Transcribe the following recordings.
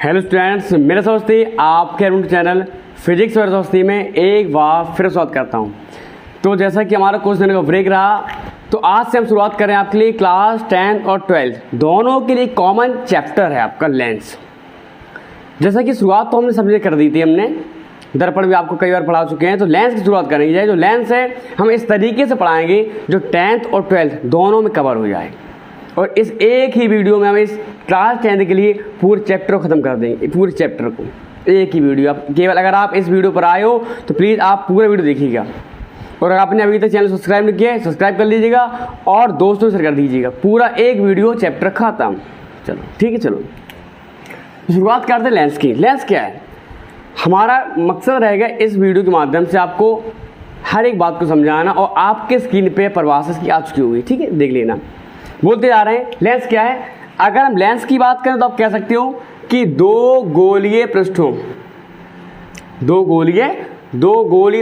Hello students, मेरे दोस्ती आपके अरुण चैनल फिजिक्स और दोस्ती में एक बार फिर स्वागत करता हूं। तो जैसा कि हमारा कुछ दिनों का ब्रेक रहा, तो आज से हम शुरुआत करें आपके लिए क्लास 10 और 12 दोनों के लिए कॉमन चैप्टर है आपका लेंस। जैसा कि शुरुआत तो हमने समझे कर दी थी, हमने दर्पण भी आपको कई बार पढ़ा चुके हैं। तो लेंस की शुरुआत करेंगे। जो लेंस है हम इस तरीके से पढ़ाएंगे जो 10th और 12th दोनों में कवर हो जाए, और इस एक ही वीडियो में हम इस क्लास 10 के लिए पूरे चैप्टर को ख़त्म कर देंगे। पूरे चैप्टर को एक ही वीडियो, आप केवल अगर आप इस वीडियो पर आए हो तो प्लीज़ आप पूरा वीडियो देखिएगा, और अगर आपने अभी तक चैनल सब्सक्राइब नहीं किया है सब्सक्राइब कर लीजिएगा और दोस्तों से कर दीजिएगा। पूरा एक वीडियो चैप्टर खत्म। चलो ठीक है, चलो शुरुआत करते हैं लेंस की। लेंस क्या है? हमारा मकसद रहेगा इस वीडियो के माध्यम से आपको हर एक बात को समझाना, और आपके स्क्रीन पे परिभाषा की आ चुकी होगी, ठीक है, देख लेना। बोलते जा रहे हैं लेंस क्या है। अगर हम लेंस की बात करें तो आप कह सकते हो कि दो गोलीय पृष्ठों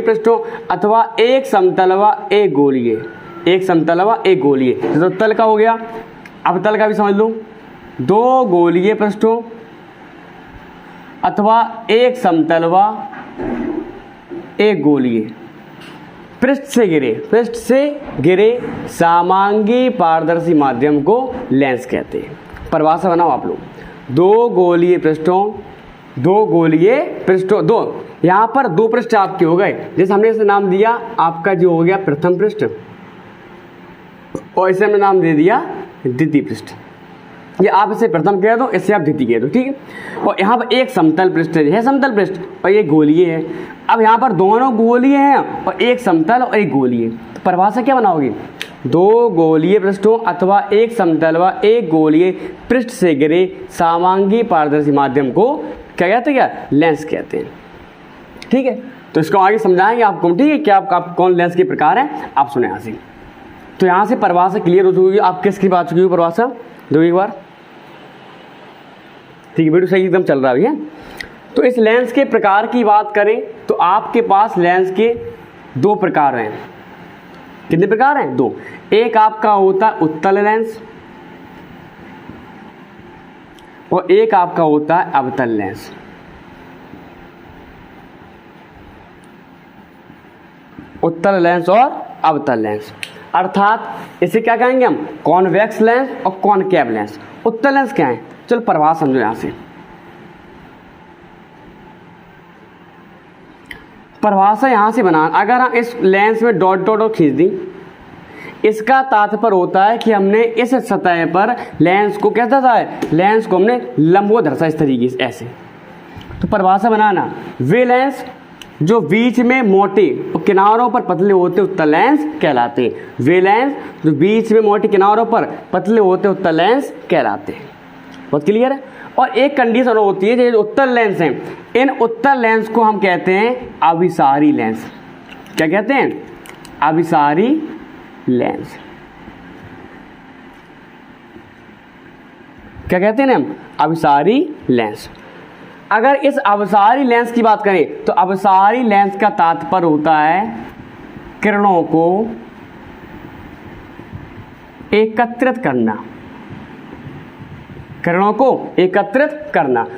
पृष्ठों अथवा एक समतल व एक गोलीय, जैसे तल का हो गया, अब तल का भी समझ लो। दो गोलीय पृष्ठों अथवा एक समतल व एक गोलीय पृष्ठ से गिरे समांगी पारदर्शी माध्यम को लेंस कहते हैं। परिभाषा बनाओ आप लोग। दो गोलीय पृष्ठों दो, यहाँ पर दो पृष्ठ आपके हो गए। जैसे हमने इसे नाम दिया आपका जो हो गया प्रथम पृष्ठ, और इसे हमने नाम दे दिया द्वितीय पृष्ठ। ये आप इसे प्रथम कह दो, इससे आप द्वितीय कह दो, ठीक है। और यहाँ पर एक समतल पृष्ठ है समतल पृष्ठ, और ये गोलीय है। अब यहाँ पर दोनों गोलीय हैं और एक समतल और एक गोलीय, तो परिभाषा क्या बनाओगे? दो गोलीय पृष्ठों अथवा एक समतल व एक गोलीय पृष्ठ से गिरे समांगी पारदर्शी माध्यम को क्या कहते हैं? क्या लेंस कहते हैं, ठीक है। तो इसको आगे समझाएंगे आपको, ठीक है, क्या आप कौन लेंस के प्रकार हैं आप सुने यहाँ से। तो यहाँ से परिभाषा क्लियर हो चुकी है, आपके स्क्रीन पर आ चुकी है परिभाषा, दो एक बार, ठीक है। वीडियो सही एकदम चल रहा है। तो इस लेंस के प्रकार की बात करें तो आपके पास लेंस के दो प्रकार हैं। कितने प्रकार हैं? दो। एक आपका होता है उत्तल लेंस, और एक आपका होता है अवतल लेंस। उत्तल लेंस और अवतल लेंस, अर्थात इसे क्या कहेंगे हम? कॉन्वेक्स लेंस और कॉनकेव लेंस। उत्तल लेंस क्या है? चलो परिभाषा समझो यहां से। परिभाषा यहां से बना, अगर हम इस लेंस में डॉट डॉट खींच दी, इसका तात्पर्य होता है कि हमने इस सतह पर लेंस को कैसा था, लेंस को हमने लंबवत धरसा इस तरीके से, ऐसे। तो परिभाषा बनाना, वे लेंस जो बीच में मोटे और किनारों पर पतले होते उत्तल लेंस कहलाते हैं। वे लेंस जो बीच में मोटे किनारों पर पतले होते उत्तल लेंस कहलाते हैं। बहुत क्लियर है। और एक कंडीशन होती है, जो उत्तल लेंस हैं, इन उत्तल लेंस को हम कहते हैं अभिसारी लेंस। क्या कहते हैं? अभिसारी लेंस। क्या कहते हैं ना हम? अभिसारी लेंस। अगर इस अभिसारी लेंस की बात करें तो अभिसारी लेंस का तात्पर्य होता है किरणों को एकत्रित करना,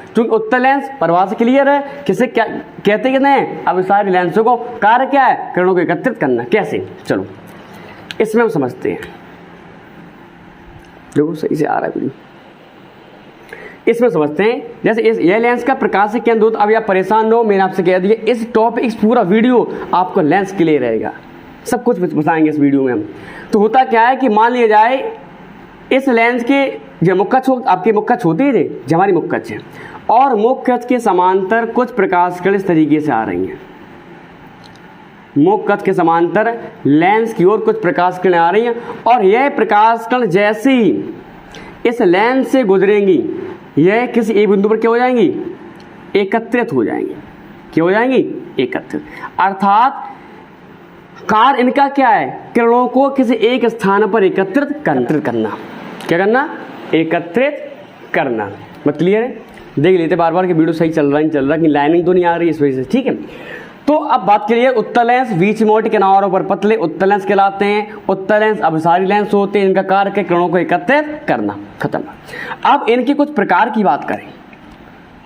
क्योंकि उत्तल लेंस परिभाषा क्लियर है, किसे क्या कहते हैं? अभिसारी लेंसों को कार्य क्या है? किरणों को एकत्रित करना। कैसे? चलो इसमें हम समझते हैं। देखो सही से आ रहा है वीडियो, इसमें समझते हैं। जैसे यह लेंस का प्रकाश केंद्र होता, अभी आप परेशान न हो, मैंने आपसे कह दिया इस टॉपिक, इस पूरा वीडियो आपको लेंस के लिए रहेगा, सब कुछ बताएंगे इस वीडियो में हम। तो होता क्या है कि मान लिया जाए इस लेंस के जो मुख्य अक्ष, आपके मुख्य अक्ष होती है जो हमारी मुख्य अक्ष है, और मुख्य अक्ष के समांतर कुछ प्रकाश किरण इस तरीके से आ रही हैं। मुख्य अक्ष के समांतर लेंस की ओर कुछ प्रकाश किरण आ रही हैं, और यह प्रकाश किरण जैसे ही इस लेंस से गुजरेंगी, यह किसी एक बिंदु पर क्या हो जाएंगी? एकत्रित हो जाएंगी। क्या हो जाएंगी? एकत्रित। अर्थात कार्य इनका क्या है? किरणों को किसी एक स्थान पर एकत्रित करना। क्या करना? एकत्रित करना। मत क्लियर है? देख लेते बार बार कि वीडियो सही चल रहा है कि लाइनिंग तो नहीं आ रही इस वजह से, ठीक है। तो अब बात करिए उत्तल लेंस बीच मोटे किनारों पर पतले उत्तल लेंस कहलाते हैं। उत्तल लेंस अभिसारी लेंस होते हैं, इनका कार्य किरणों को एकत्रित करना। खत्म। अब इनके कुछ प्रकार की बात करें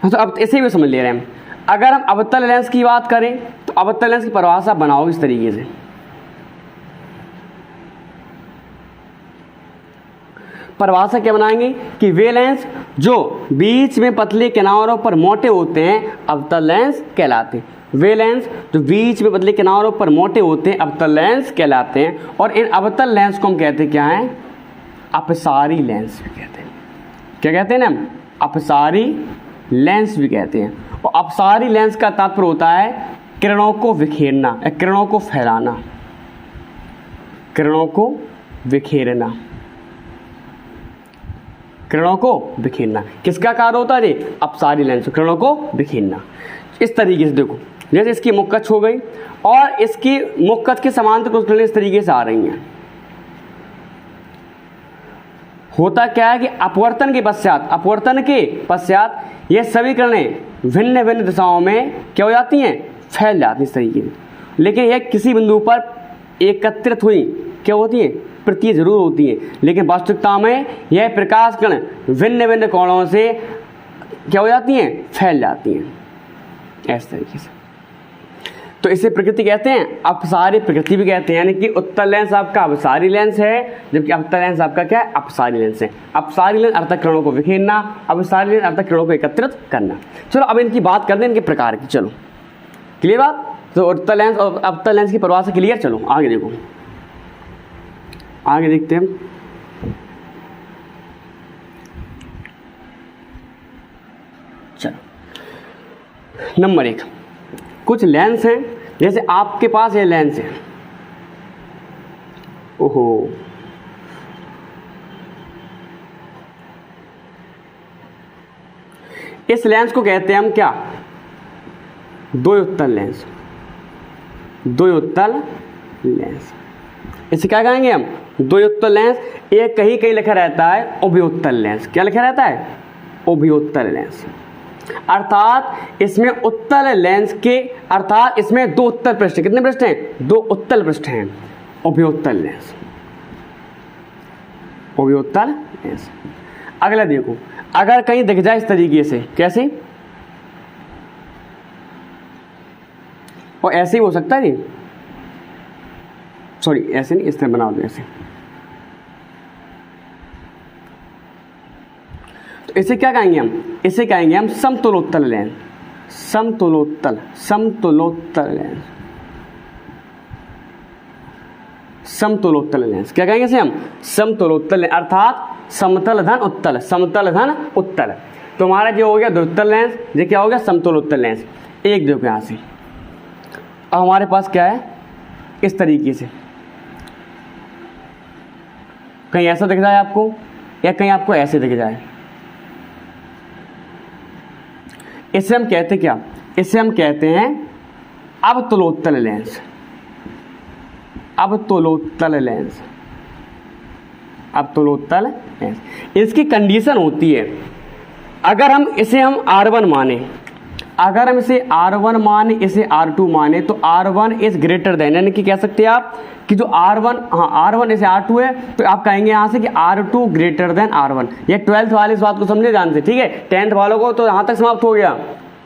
तो अब इसे भी समझ ले रहे हैं हम। अगर हम अवतल लेंस की बात करें तो अवतल लेंस की परिभाषा बनाओ इस तरीके से, परिभाषा क्या बनाएंगे कि वे लेंस जो बीच में पतले किनारों पर मोटे होते हैं अवतल लेंस कहलाते हैं। वे लेंस जो बीच में पतले किनारों पर मोटे होते हैं अवतल लेंस कहलाते हैं। और इन अवतल लेंस को हम कहते हैं क्या है, अपसारी लेंस भी कहते हैं। क्या कहते हैं ना हम, अपसारी लेंस भी कहते हैं। और अपसारी लेंस का तात्पर्य होता है किरणों को विखेरना, किरणों को फैलाना, किरणों को विखेरना, किरणों को बिखेरना। किसका कार्य होता है जी, अपसारी लेंस, किरणों को बिखेरना। इस तरीके से देखो, जैसे इसकी मुक्कच हो गई और इसकी मुक्कच के समांतर कुछ किरणें इस तरीके से आ रही हैं। होता क्या है कि अपवर्तन के पश्चात ये सभी किरणें भिन्न भिन्न दिशाओं में क्या हो जाती हैं, फैल जाती हैं इस तरीके से। लेकिन यह किसी बिंदु पर एकत्रित हुई क्या होती है, प्रतीत जरूर होती है, लेकिन वास्तविकता में यह प्रकाश कण भिन्न भिन्न कोणों से क्या हो जाती हैं, फैल जाती हैं इस तरीके से। तो इसे प्रकृति कहते हैं, अपसारी प्रकृति भी कहते हैं। यानी कि उत्तल लेंस आपका अपसारी लेंस है, जबकि अवतल लेंस आपका क्या है, अपसारी लेंस है। अपसारी लेंस अर्थात किरणों को विखेरना, अपसारी लेंस अर्थात किरणों को एकत्रित करना। चलो अब इनकी बात करते हैं, इनके प्रकार की। चलो क्लियर बात। तो उत्तल लेंस और अवतल लेंस की परिभाषा क्लियर। चलो आगे देखो, आगे देखते हैं हम। चलो नंबर 1, कुछ लेंस हैं, जैसे आपके पास ये लेंस है। ओहो, इस लेंस को कहते हैं हम क्या, द्वयोत्तल लेंस, द्वयोत्तल लेंस। इसे क्या कहेंगे हम, द्वयोत्तल लेंस। एक कहीं कहीं लिखा रहता है उभयोत्तल लेंस। क्या लिखा रहता है, उभयोत्तल लेंस। अर्थात इसमें उत्तल लेंस के, अर्थात इसमें दो उत्तल पृष्ठ, कितने पृष्ठ हैं, दो उत्तल पृष्ठ हैं, उभयोत्तल लेंस, उभयोत्तल लेंस। अगला देखो, अगर कहीं दिख जाए इस तरीके से, कैसे, और ऐसे ही हो सकता है, सॉरी ऐसे नहीं, इस तरह बना दो ऐसे। तो इसे क्या कहेंगे हम, इसे कहेंगे हम समतुलोत्तल लेंस, समतुलोत्तल, समतुलोत्तल लेंस, समतुलोत्तल लेंस। क्या कहेंगे इसे हम, समतुलोत्तल लेंस। अर्थात समतल धन उत्तल, समतल धन उत्तल। तो हमारा जो हो गया द्वितल लेंस, ये क्या हो गया, समतुलोत्तल लेंस। एक देखो यहां से, अब हमारे पास क्या है, इस तरीके से कहीं ऐसा दिख जाए आपको, या कहीं आपको ऐसे दिख जाए, इसे हम कहते क्या, इसे हम कहते हैं अवतलोत्तल लेंस, अवतलोत्तल लेंस, अवतलोत्तल लेंस। इसकी कंडीशन होती है, अगर हम इसे हम R1 माने, अगर हम इसे R1 माने, इसे R2 माने, तो R1 इज ग्रेटर देन, यानी कि कह सकते हैं आप कि जो R1, हाँ R1 इसे R2 है, तो आप कहेंगे यहां से कि R2 ग्रेटर देन R1। ये 12th वाले इस बात को समझे ध्यान से, ठीक है। 10th वालों को तो यहां तक समाप्त हो गया,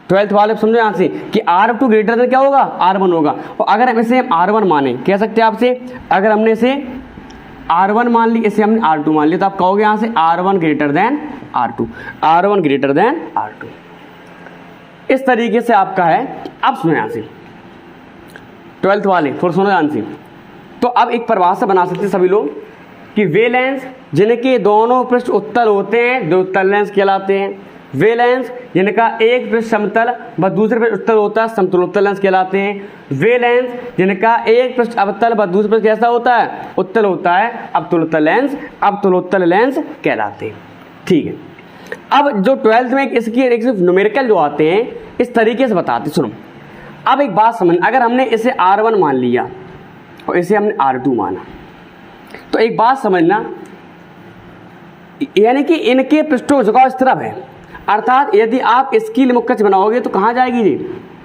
12th वाले समझो यहां से कि R2 ग्रेटर देन क्या होगा, R1 होगा। और अगर हम इसे R1 माने, कह सकते हैं आपसे, अगर हमने इसे R1 मान ली, इसे हमने R2 मान लिया, तो आप कहोगे यहां से R1 greater than R2, R1 greater than R2। इस तरीके से आपका है। अब सुनो यहां से 12th वाले, थोड़ा सुनो ध्यान से। तो अब एक परिभाषा बना सकते हैं सभी लोग कि वे लेंस जिनके दोनों पृष्ठ उत्तल होते हैं द्वितल लेंस कहलाते हैं। वे लेंस जिनका एक पृष्ठ समतल व दूसरे पृष्ठ उत्तल होता है समतलोत्तल लेंस कहलाते हैं। वे लेंस जिनका एक पृष्ठ अवतल व दूसरे पृष्ठ कैसा होता है, उत्तल होता है, अवतलोत्तल लेंस, अवतलोत्तल लेंस कहलाते हैं। ठीक है। अब जो 12th में इसकी एक न्यूमेरिकल जो आते हैं इस तरीके से बताते, सुनो। अब एक बात समझ, अगर हमने इसे R1 मान लिया और इसे हमने R2 माना, तो एक बात समझना, यानी कि इनके पृष्ठों झुकाव स्थिर है। अर्थात यदि आप इसकी मुक्कच बनाओगे तो कहां जाएगी जी,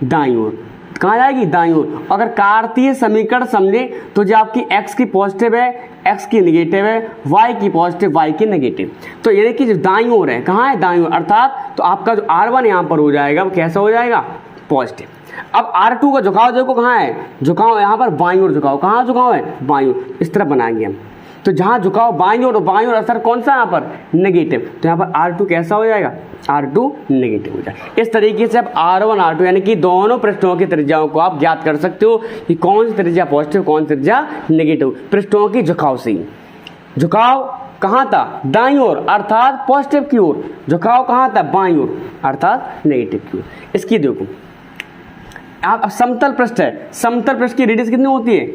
दाईं ओर। कहाँ जाएगी, दाईं ओर। अगर कार्तीय समीकरण समझे तो जो आपकी x की पॉजिटिव है, x की नेगेटिव है, y की पॉजिटिव, y की नेगेटिव, तो यानी कि जो दाईं ओर है, कहाँ है, दाईं ओर, अर्थात तो आपका जो R1 यहाँ पर हो जाएगा वो कैसा हो जाएगा, पॉजिटिव। अब R2 का झुकाव देखो कहाँ है, झुकाव यहाँ पर बाईं ओर झुकाव, कहाँ झुकाव है, बाईं ओर, इस तरफ बनाएंगे हम। तो जहाँ झुकाव बाईं ओर असर कौन सा यहाँ पर, नेगेटिव, तो यहाँ पर R2 कैसा हो जाएगा, R2 नेगेटिव हो जाएगा। इस तरीके से आप R1 R2 यानी कि दोनों पृष्ठों की त्रिज्याओं को आप ज्ञात कर सकते हो कि कौन सी त्रिज्या पॉजिटिव, कौन सी त्रिज्या नेगेटिव, पृष्ठों की झुकाव से ही। झुकाव कहाँ था, दाईं ओर अर्थात पॉजिटिव की ओर, झुकाव कहाँ था, बाईं ओर अर्थात नेगेटिव की ओर। इसकी देखो आप समतल पृष्ठ है, समतल पृष्ठ की रेडियस कितनी होती है,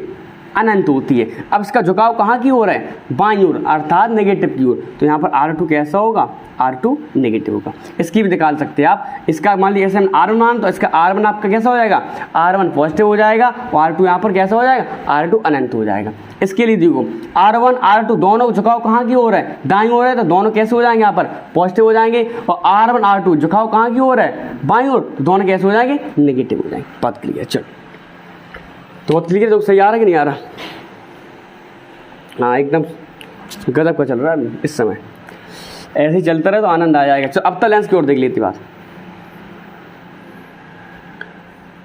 अनंत होती है। अब इसका झुकाव कहाँ की ओर है, बाईं ओर अर्थात नेगेटिव की ओर, तो यहाँ पर R2 कैसा होगा, R2 नेगेटिव होगा। इसकी भी निकाल सकते हैं आप। इसका मान लीजिए ऐसे R1 मान, तो इसका R1 आपका कैसा हो जाएगा, R1 पॉजिटिव हो जाएगा और R2 यहाँ पर कैसा हो जाएगा, R2 अनंत हो जाएगा। इसके लिए देखो R1 R2 दोनों झुकाव कहाँ की ओर है, दाईं ओर है, तो दोनों कैसे हो जाएंगे, यहाँ पर पॉजिटिव हो जाएंगे। और R1 R2 झुकाव कहाँ की ओर है, बाईं ओर, तो दोनों कैसे हो जाएंगे, नेगेटिव हो जाएंगे। बात क्लियर, चलो तो बहुत क्लियर, तो सही आ रहा है कि नहीं आ रहा, हाँ एकदम गजब का चल रहा है इस समय, ऐसे ही चलता रहे तो आनंद आ जाएगा। चलो अब तक लेंस की ओर देख लेती बात।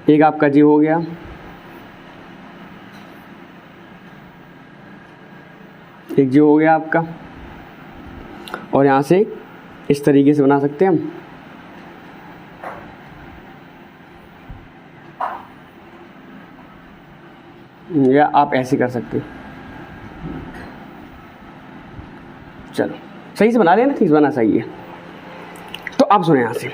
एक आपका जी हो गया, एक जी हो गया आपका, और यहाँ से इस तरीके से बना सकते हैं हम, या आप ऐसे कर सकते हैं। चलो सही से बना लेना, ठीक से बना सही है। तो आप सुने यहाँ से,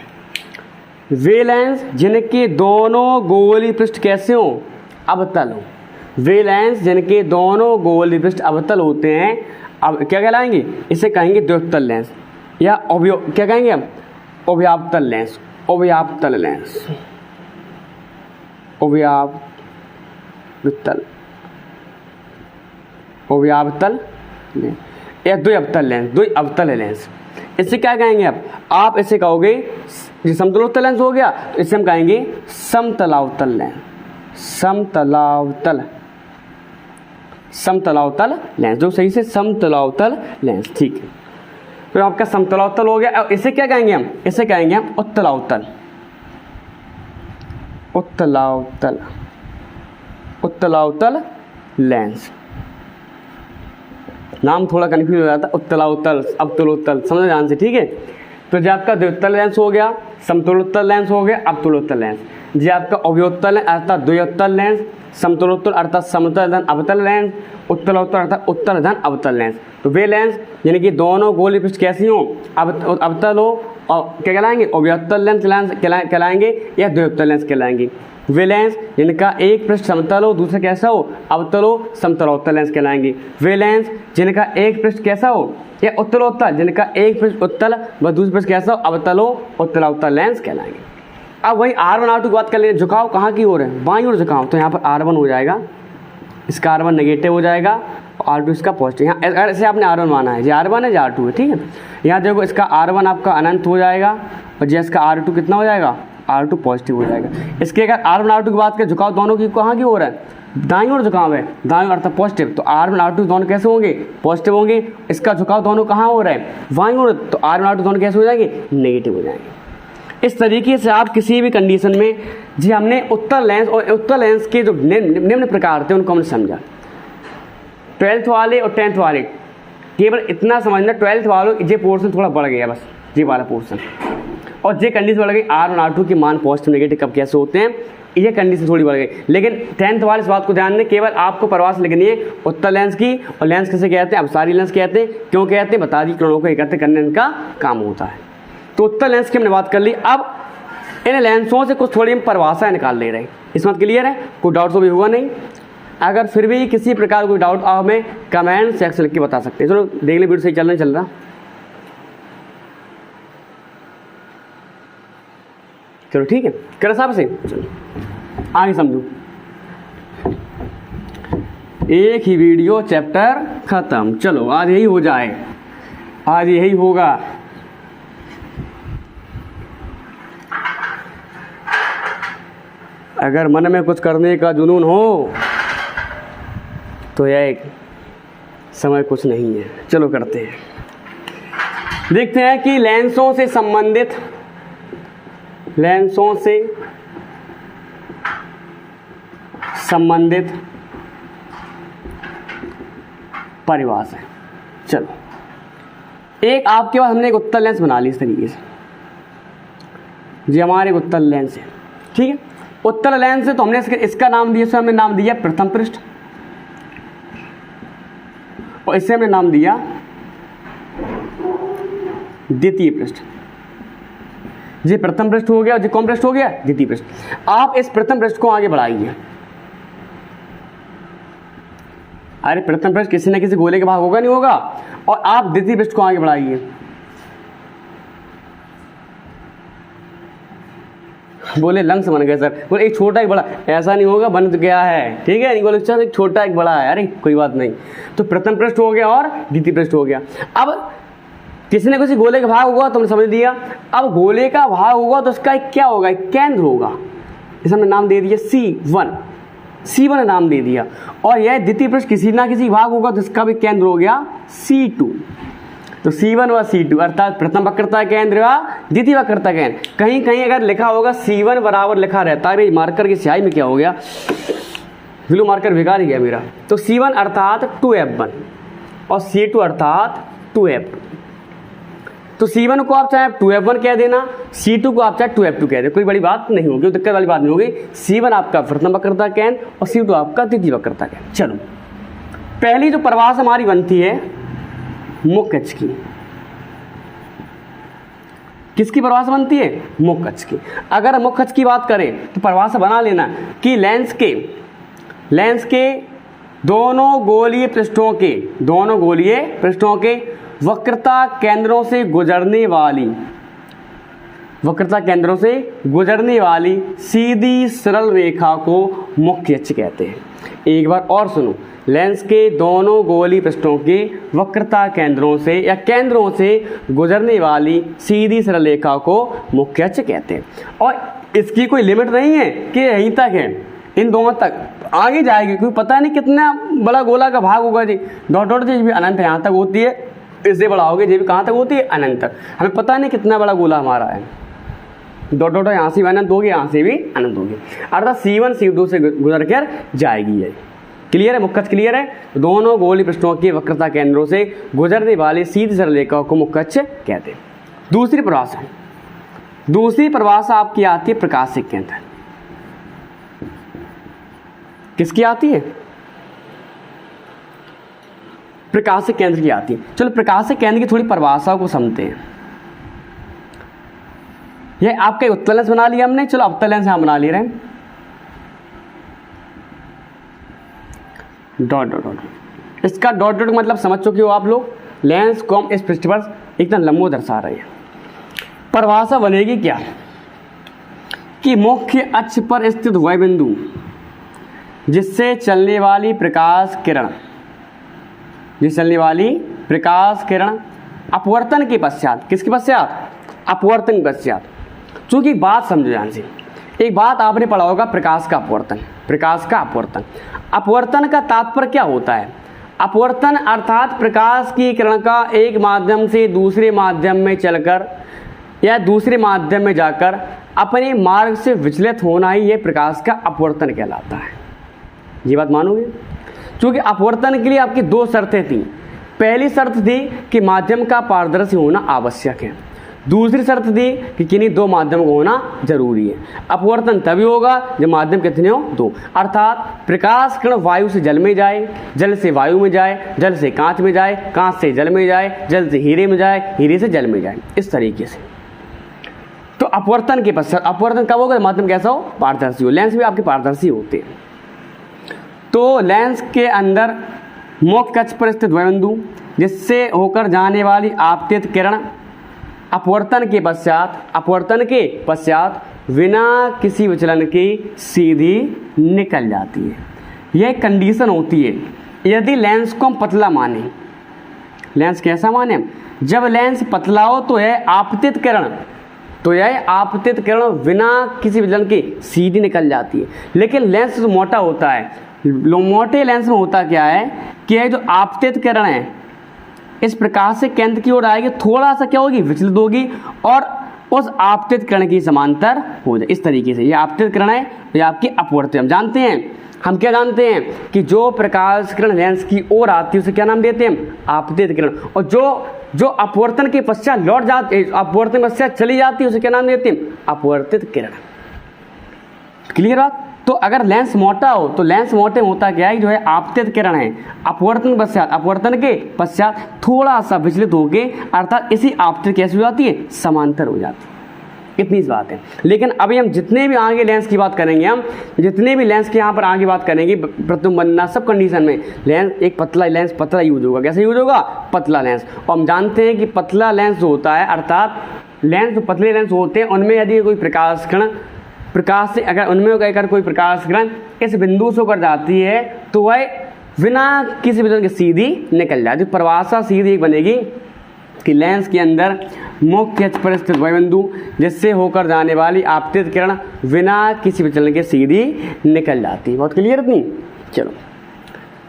वे लेंस जिनके दोनों गोलीय पृष्ठ कैसे हो, अवतल हो, वे लेंस जिनके दोनों गोलीय पृष्ठ अवतल होते हैं, अब क्या कहलाएंगे, इसे कहेंगे द्वितल लेंस, या क्या कहेंगे हम, अव्यावतल लेंस, अव्यावतल लेंस, अव्यावतल या द्विअवतल लेंस, द्विअवतल लेंस। इससे क्या कहेंगे आप इसे कहोगे, ये समतलोत्तल लेंस हो गया, तो इसे हम कहेंगे समतलावतल लेंस, समतलावतल लेंस, जो सही से समतलावतल लेंस, ठीक है। तो आपका समतलावतल हो गया। अब इसे क्या कहेंगे हम, इसे कहेंगे हम उत्तलावतल, उत्तलावतल लेंस। नाम थोड़ा कन्फ्यूज हो जाता है, उत्तलावतल, अवतलोत्तल, समझ ध्यान से, ठीक है। तो जो आपका द्वितल लेंस हो गया, समतलोत्तल लेंस हो गया, अवतलोत्तल लेंस। जो आपका अव्योत्तल है अर्थात द्विअवतल लेंस, समतलोत्तल अर्थात समतल धन अवतल लेंस, उत्तलोत्तल अर्थात उत्तल धन अवतल लेंस। तो वे लेंस यानी कि दोनों गोलीय पृष्ठ कैसी हो, अवतल हो, और क्या कहलाएंगे, अव्योत्तल लेंस कहलाएंगे या द्विअवतल लेंस कहलाएंगे। वे लेंस जिनका एक पृष्ठ समतल हो, दूसरा कैसा हो, अवतल हो, समतलोत्तल लेंस कहलाएंगे। वे लेंस जिनका एक पृष्ठ कैसा हो, या उत्तलोत्तल, जिनका एक पृष्ठ उत्तल व दूसरा पृष्ठ कैसा हो, अवतल हो, उत्तलोत्तल लेंस कहलाएंगे। अब वही R1 R2 की बात कर लें, झुकाव कहाँ की ओर है, बाईं ओर झुकाव, तो यहाँ पर R1 हो जाएगा, इसका R1 नेगेटिव हो जाएगा, और R2 इसका पॉजिटिव। यहाँ अगर इसे आपने R1 माना है, जो R1 है जो R2 है, ठीक है। यहाँ देखो इसका R1 आपका अनंत हो जाएगा, और जो इसका R2 कितना हो जाएगा, R2 पॉजिटिव हो जाएगा। इसके अगर R1 R2 की बात करें, झुकाव दोनों की कहाँ की ओर है, दाईं ओर झुकाव है, दाईं ओर अर्थात पॉजिटिव, तो R1 R2 दोनों कैसे होंगे, पॉजिटिव होंगे। इसका झुकाव दोनों कहाँ हो रहा है, बाईं ओर, तो R1 R2 दोनों कैसे हो जाएंगे, नेगेटिव हो जाएंगे। इस तरीके से आप किसी भी कंडीशन में, जी हमने उत्तल लेंस और उत्तल लेंस के जो निम्न प्रकार थे उनको हमने समझा। 12th वाले और 10th वाले केवल इतना समझना, 12th वालों ये पोर्शन थोड़ा बढ़ गया, बस ये वाला पोर्शन, और ये कंडीशन बढ़ गई R1 R2 के मान पॉजिटिव नेगेटिव कब कैसे होते हैं, ये कंडीशन थोड़ी बढ़ गई। लेकिन 10th वाले इस बात को ध्यान दें, केवल आपको परवास लिखनी है उत्तल लेंस की, और लेंस किसे कहते हैं, अपसारी लेंस कहते हैं। क्यों कहते हैं, बता दी, किरणों को एकत्र करने इनका काम होता है। तो उत्तल लेंस की हमने बात कर ली। अब इन लेंसों से कुछ थोड़ी हम परिभाषाएं निकाल ले रहे हैं, इस बात क्लियर है, कोई डाउट तो भी हुआ नहीं। अगर फिर भी किसी प्रकार कोई डाउट आप हमें कमेंट सेक्शन लिख के बता सकते हैं। चलो देख ले, वीडियो सही चल रहा, चलो ठीक है, कर साहब से, चलो आगे समझो। एक ही वीडियो चैप्टर खत्म, चलो आज यही हो जाए, आज यही होगा। अगर मन में कुछ करने का जुनून हो तो यह समय कुछ नहीं है। चलो करते हैं। देखते हैं कि लेंसों से संबंधित परिभाषा है। चलो, एक आपके पास हमने एक उत्तल लेंस बना ली इस तरीके से, जी हमारे एक उत्तल लेंस है, ठीक है। उत्तल लेंस है तो हमने इसका नाम दिया, हमने नाम दिया प्रथम पृष्ठ, और इससे हमने नाम दिया द्वितीय पृष्ठ। जी प्रथम पृष्ठ हो गया, जी कौन पृष्ठ हो गया, द्वितीय पृष्ठ। आप इस प्रथम पृष्ठ को आगे बढ़ाइए। अरे प्रथम पृष्ठ किसी न किसी गोले के भाग होगा नहीं होगा, और आप द्वितीय पृष्ठ को आगे बढ़ाइए। बोले लंग्स बन गए सर, बोले एक छोटा एक बड़ा, ऐसा नहीं होगा, बन गया है, ठीक है। नहीं बोले सर एक छोटा एक बड़ा है, अरे कोई बात नहीं। तो प्रथम पृष्ठ हो गया और द्वितीय पृष्ठ हो गया। अब किसी ने किसी गोले का भाग होगा, तुमने समझ लिया। अब गोले का भाग होगा तो उसका एक क्या होगा, एक केंद्र होगा, इसे हमने नाम दे दिया C1 नाम दे दिया। और यह द्वितीय पृष्ठ किसी ना किसी भाग होगा तो इसका भी केंद्र हो गया C2। तो C1 व C2 अर्थात प्रथम वक्रता केंद्र व द्वितीय वक्रता केंद्र। कहीं कहीं अगर लिखा होगा C1 बराबर लिखा रहता है, मार्कर की स्याही में क्या हो गया, ब्लू मार्कर बेकार ही गया मेरा। तो C1 अर्थात 2F1 और C2 अर्थात 2F2। तो C1 को आप चाहे 2F1 कह देना, C2 को आप चाहे 2F2 कह दे, कोई बड़ी बात नहीं होगी, दिक्कत वाली बात नहीं होगी। C1 आपका प्रथम वक्रता केंद्र और C2 आपका द्वितीय वक्रता केंद्र। चलो, पहली जो परिभाषा हमारी बनती है मुख्य अक्ष की, किसकी परिभाषा बनती है, मुख्य अक्ष की। अगर मुख्य अक्ष की बात करें तो परिभाषा बना लेना कि लेंस के दोनों गोलीय पृष्ठों के वक्रता केंद्रों से गुजरने वाली सीधी सरल रेखा को मुख्य अक्ष कहते हैं। एक बार और सुनो, लेंस के दोनों गोलीय पृष्ठों के वक्रता केंद्रों से गुजरने वाली सीधी सरल रेखा को मुख्य अक्ष कहते हैं। और इसकी कोई लिमिट नहीं है कि यहीं तक है, इन दोनों तक आगे जाएगी, क्योंकि पता नहीं कितना बड़ा गोला का भाग होगा जी। डॉट डॉट जी भी अनंत यहाँ तक होती है, इससे बड़ा होगी जी भी कहाँ तक होती है, अनंत तक। हमें पता नहीं कितना बड़ा गोला हमारा है। डॉट डॉट यहाँ से भी अनंत होगी, यहाँ से भी अनंत होगी, अर्थात C1 C2 से गुजर कर जाएगी। ये क्लियर है, मुख्य अक्ष क्लियर है। दोनों गोलीय पृष्ठों के वक्रता केंद्रों से गुजरने वाली सीधी सरल रेखा को मुख्य अक्ष कहते हैं। दूसरी परिभाषा आपकी आती है प्रकाशिक केंद्र। किसकी आती है, प्रकाशिक केंद्र की आती है। चलो प्रकाशिक केंद्र की थोड़ी परिभाषा को समझते हैं। यह आपका उत्तल लेंस बना लिया हमने, चलो अवतल लेंस हम बना ले रहे हैं। डॉट डॉट डॉट, इसका डॉट डॉट मतलब समझ चुके हो आप लोग, लेंस को हम इस पृष्ठ पर एकदम लंबो दर्शा रहे हैं। परिभाषा बनेगी क्या कि मुख्य अक्ष पर स्थित वह बिंदु जिससे चलने वाली प्रकाश किरण अपवर्तन के पश्चात, किसके पश्चात, अपवर्तन के पश्चात। चूंकि बात समझो ध्यान से, एक बात आपने पढ़ा होगा प्रकाश का अपवर्तन। अपवर्तन का तात्पर्य क्या होता है, अपवर्तन अर्थात प्रकाश की किरण का एक माध्यम से दूसरे माध्यम में चलकर या दूसरे माध्यम में जाकर अपने मार्ग से विचलित होना ही यह प्रकाश का अपवर्तन कहलाता है। ये बात मानोगे? क्योंकि अपवर्तन के लिए आपकी दो शर्तें थी। पहली शर्त थी कि माध्यम का पारदर्शी होना आवश्यक है, दूसरी शर्त थी कि किन्हीं दो माध्यम को होना जरूरी है। अपवर्तन तभी होगा जब माध्यम कितने हो, दो, अर्थात प्रकाश किरण वायु से जल में जाए, जल से वायु में जाए, जल से कांच में जाए, कांच से जल में जाए, जल से हीरे में जाए, हीरे से जल में जाए, इस तरीके से। तो अपवर्तन के पश्चात, अपवर्तन कब होगा, माध्यम कैसा हो, पारदर्शी हो। लेंस भी आपके पारदर्शी होते हैं। तो लेंस के अंदर मुख्य अक्ष पर स्थित वह बिंदु जिससे होकर जाने वाली आपतित किरण अपवर्तन के पश्चात बिना किसी विचलन के सीधी निकल जाती है। यह कंडीशन होती है यदि लेंस को हम पतला माने। लेंस कैसा माने? जब लेंस पतला हो तो यह आपतित किरण तो यह आपतित किरण बिना किसी विचलन के सीधी निकल जाती है। लेकिन लेंस जो मोटा होता है, मोटे लेंस में होता क्या है कि यह जो आपतित किरण है इस प्रकाश से केंद्र की ओर आएगी, थोड़ा सा क्या होगी, विचलित होगी और उस आपतित किरण की समांतर हो जाए। इस तरीके से ये आपतित किरण है, ये आपकी अपवर्तित। हम जानते हैं, हम क्या जानते हैं कि जो प्रकाश किरण लेंस की ओर आती है उसे क्या नाम देते हैं, आपतित किरण। और जो अपवर्तन के पश्चात लौट जाती, अपवर्तन के पश्चात चली जाती है उसे क्या नाम देते हैं, अपवर्तित किरण। क्लियर बात। तो अगर लेंस मोटा हो तो लेंस मोटे में होता क्या है, जो है आपतित किरण है, अपवर्तन के पश्चात थोड़ा सा विचलित होके अर्थात इसी आपतित कैसे हो जाती है, समांतर हो जाती है। इतनी सी बात है। लेकिन अभी हम जितने भी आगे लेंस की बात करेंगे, हम जितने भी लेंस की यहाँ पर आगे बात करेंगे, प्रथम बनना सब कंडीशन में लेंस एक पतला लेंस पतला यूज होगा। कैसे यूज होगा, पतला लेंस। और हम जानते हैं कि पतला लेंस जो होता है, अर्थात लेंस जो पतले लेंस होते हैं उनमें यदि कोई प्रकाश से अगर उनमें अगर कोई प्रकाश किरण इस बिंदु से होकर जाती है तो वह बिना किसी विचलन के सीधी निकल जाती है। परिभाषा सीधी बनेगी कि लेंस के अंदर मुख्य अक्ष पर स्थित वह बिंदु जिससे होकर जाने वाली आपतित किरण बिना किसी विचलन के सीधी निकल जाती है। बहुत क्लियर नहीं। चलो,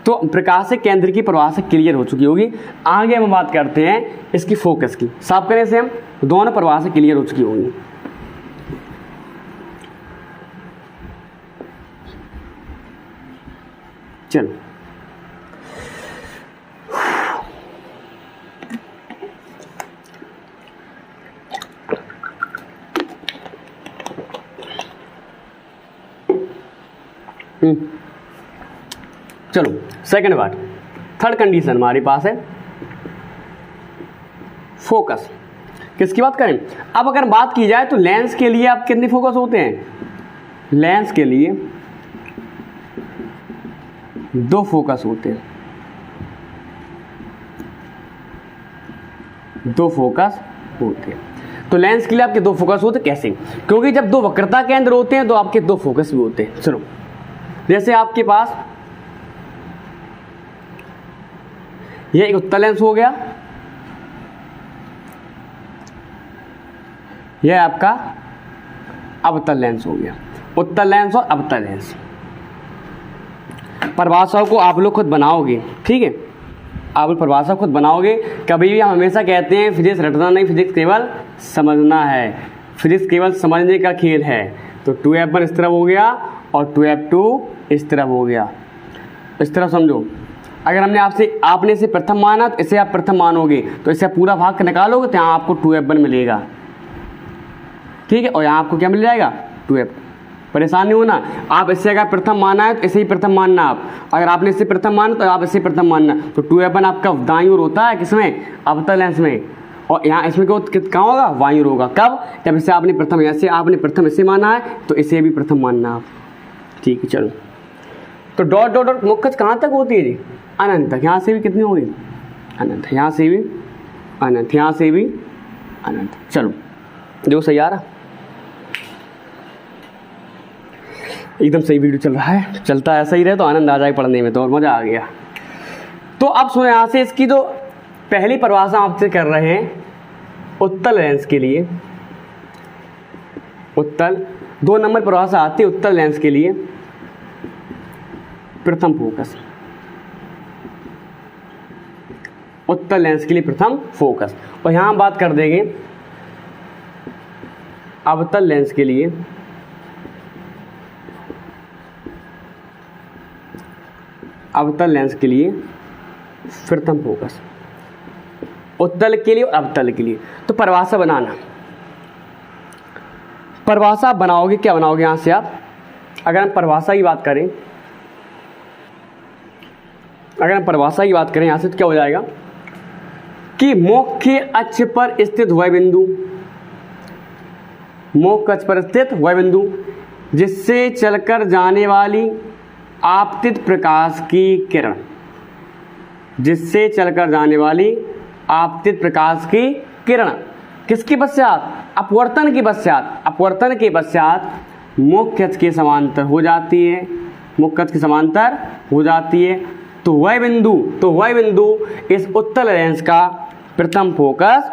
तो प्रकाश से केंद्र की परिभाषा क्लियर हो चुकी होगी। आगे हम बात करते हैं इसकी फोकस की। साफ करने से हम दोनों परिभाषा क्लियर हो चुकी होंगी। चलो, चलो सेकंड पार्ट, थर्ड कंडीशन हमारे पास है फोकस। किसकी बात करें, अब अगर बात की जाए तो लेंस के लिए आप कितने फोकस होते हैं, लेंस के लिए 2 फोकस होते हैं, 2 फोकस होते हैं। तो लेंस के लिए आपके 2 फोकस होते कैसे, क्योंकि जब 2 वक्रता केंद्र होते हैं तो आपके 2 फोकस भी होते हैं। चलो, जैसे आपके पास ये एक उत्तल लेंस हो गया, यह आपका अवतल लेंस हो गया, उत्तल लेंस और अवतल लेंस। परिभाषाओं को आप लोग खुद बनाओगे, ठीक है, आप परिभाषा खुद बनाओगे। कभी भी हम हमेशा कहते हैं फिजिक्स रटना नहीं, फिजिक्स केवल समझना है, फिजिक्स केवल समझने का खेल है। तो 2F1 इस तरफ हो गया और 2F2 इस तरफ हो गया। इस तरफ समझो, अगर आपने इसे प्रथम माना तो इसे आप प्रथम मानोगे, तो इसे पूरा भाग निकालोगे तो यहाँ आपको 2F1 मिलेगा, ठीक है, और यहाँ आपको क्या मिल जाएगा, 2F। परेशान नहीं होना, आप इससे अगर प्रथम माना है तो इसे ही प्रथम मानना। आप अगर आपने इसे प्रथम माना तो आप इसे प्रथम मानना। तो 2F1 आपका दाईं ओर होता है, किसमें, अवतल लेंस में, और यहाँ इसमें कहाँ होगा, बाईं ओर होगा। कब, जब इसे आपने प्रथम, ऐसे आपने प्रथम इसे माना है तो इसे भी प्रथम मानना आप, ठीक है। चलो, तो डॉट डॉट डॉट मुख्य कहाँ तक होती है जी, अनंत तक। यहाँ से भी कितनी होगी, अनंत, यहाँ से भी अनंत, यहाँ से भी अनंत। चलो, जो सही आ रहा, एकदम सही वीडियो चल रहा है, चलता ऐसा ही रहे तो आनंद आ जाए पढ़ने में, तो और मज़ा आ गया। तो अब सुनो, यहाँ से इसकी जो पहली परिभाषा आपसे कर रहे हैं उत्तल लेंस के लिए, उत्तल 2 नंबर परिभाषा आती है उत्तल लेंस के लिए, प्रथम फोकस, उत्तल लेंस के लिए प्रथम फोकस। और यहाँ हम बात कर देंगे अवतल लेंस के लिए, अवतल लेंस के लिए प्रथम फोकस, उत्तल के लिए और अवतल के लिए। तो परिभाषा बनाना, परिभाषा बनाओगे, क्या बनाओगे यहाँ से आप, अगर हम परिभाषा की बात करें, अगर हम परिभाषा की बात करें यहाँ से तो क्या हो जाएगा कि मुख्य अक्ष पर स्थित वह बिंदु, मुख्य अक्ष पर स्थित वह बिंदु जिससे चलकर जाने वाली आपतित प्रकाश की किरण, जिससे चलकर जाने वाली आपतित प्रकाश की किरण किसके पश्चात, अपवर्तन के पश्चात, अपवर्तन के पश्चात मुख्य अक्ष के समांतर हो जाती है, मुख्य अक्ष के समांतर हो जाती है। तो वह बिंदु इस उत्तल लेंस का प्रथम फोकस,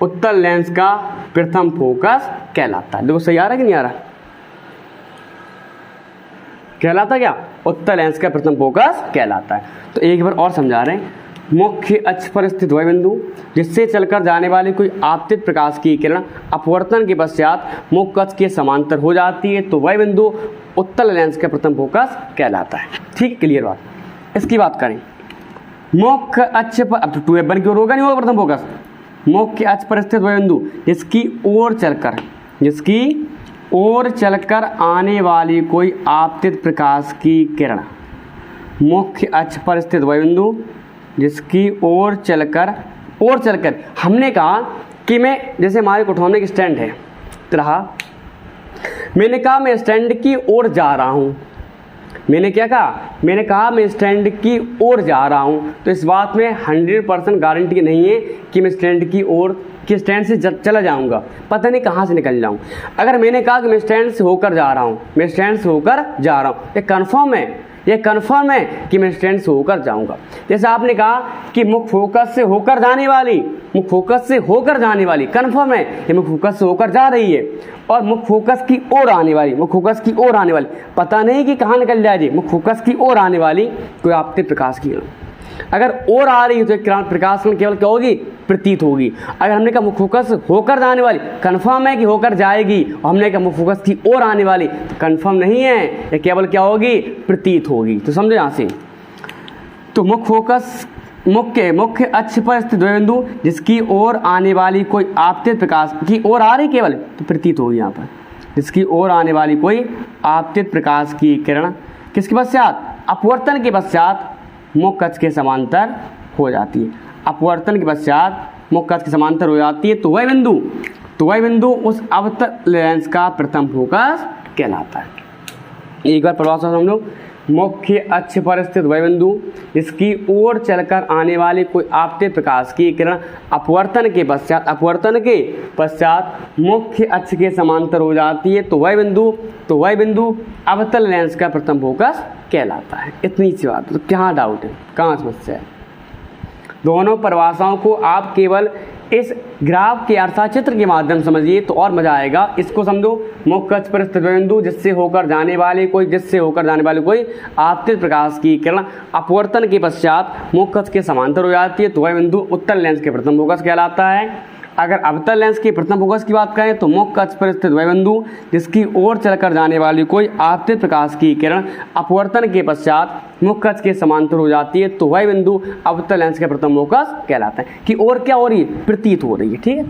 उत्तल लेंस का प्रथम फोकस कहलाता है। देखो सही आ रहा है कि नहीं आ रहा? कहलाता क्या? उत्तल लेंस का प्रथम फोकस कहलाता है। तो एक बार और समझा रहे हैं। मुख्य अक्ष पर स्थित वह बिंदु जिससे चलकर जाने वाली कोई आपतित प्रकाश की किरण अपवर्तन के पश्चात मुख्य अक्ष के समांतर हो जाती है तो वह बिंदु उत्तल लेंस का प्रथम फोकस कहलाता है। ठीक, क्लियर बात। इसकी बात करें, मुख्य अक्ष पर, अब तो 2f1 की ओर होगा नहीं होगा प्रथम फोकस। मुख्य अक्ष पर स्थित वह बिंदु जिसकी ओर चलकर आने वाली कोई आपतित प्रकाश की किरण, मुख्य अक्ष पर स्थित वह बिंदु जिसकी ओर चलकर हमने कहा कि मैं, जैसे हमारे कोठौने की स्टैंड है रहा, मैंने कहा मैं स्टैंड की ओर जा रहा हूँ। मैंने क्या कहा? मैंने कहा मैं स्टैंड की ओर जा रहा हूँ। तो इस बात में 100% गारंटी नहीं है कि मैं स्टैंड से चला जाऊँगा, पता नहीं कहाँ से निकल जाऊँ। अगर मैंने कहा कि मैं स्टैंड से होकर जा रहा हूँ, ये कन्फर्म है कि मैं स्टैंड से होकर जाऊंगा। जैसे आपने कहा कि मुख्य फोकस से होकर जाने वाली, कन्फर्म है कि मुख्य फोकस से होकर जा रही है, और मुख्य फोकस की ओर आने वाली, पता नहीं कि कहाँ निकल जाएगी, मुख्य फोकस की ओर आने वाली कोई आपतित प्रकाश की किरण अगर और आ रही है तो एक प्रकाश किरण केवल क्या होगी? प्रतीत होगी। अगर हमने कहा मुख्य फोकस होकर जाने वाली, कन्फर्म है कि होकर जाएगी, और हमने कहा मुख्य फोकस की ओर आने वाली, तो कन्फर्म नहीं है, ये केवल क्या होगी? प्रतीत होगी। तो समझो यहाँ से, तो मुख्य अक्ष पर स्थित वह बिंदु जिसकी ओर आने वाली कोई आपतित प्रकाश की ओर आ रही केवल, तो प्रतीत होगी यहाँ पर, जिसकी ओर आने वाली कोई आपतित प्रकाश की किरण किसके पश्चात? अपवर्तन के पश्चात मुख्य अक्ष के समांतर हो जाती है। अपवर्तन के पश्चात मुख्य अक्ष के समांतर हो जाती है तो वह बिंदु उस अवतल लेंस का प्रथम फोकस कहलाता है। एक बार परिभाषा समझ लो। मुख्य अक्ष पर स्थित वह बिंदु जिसकी ओर चलकर आने वाली कोई आपतित प्रकाश की किरण अपवर्तन के पश्चात मुख्य अक्ष के समांतर हो जाती है तो वह बिंदु अवतल लेंस का प्रथम फोकस कहलाता है। इतनी सी बात। तो क्या डाउट है, कहाँ समस्या है? दोनों परिभाषाओं को आप केवल इस ग्राफ के अर्थचित्र के माध्यम से समझिए तो और मजा आएगा। इसको समझो, मुख्य अक्ष पर स्थित बिंदु जिससे होकर जाने वाली कोई आपतित प्रकाश की किरण अपवर्तन के पश्चात मुख्य अक्ष के समांतर हो जाती है तो वह बिंदु उत्तल लेंस के प्रथम फोकस कहलाता है। अगर अवतल लेंस के प्रथम फोकस की बात करें तो मुख्य अक्ष पर स्थित वह बिंदु जिसकी ओर चलकर जाने वाली कोई आपतित प्रकाश की किरण अपवर्तन के पश्चात मुख्य अक्ष के समांतर हो जाती है तो वह बिंदु अवतल लेंस के प्रथम फोकस कहलाता है। कि और क्या हो रही है? प्रतीत हो रही है। ठीक है,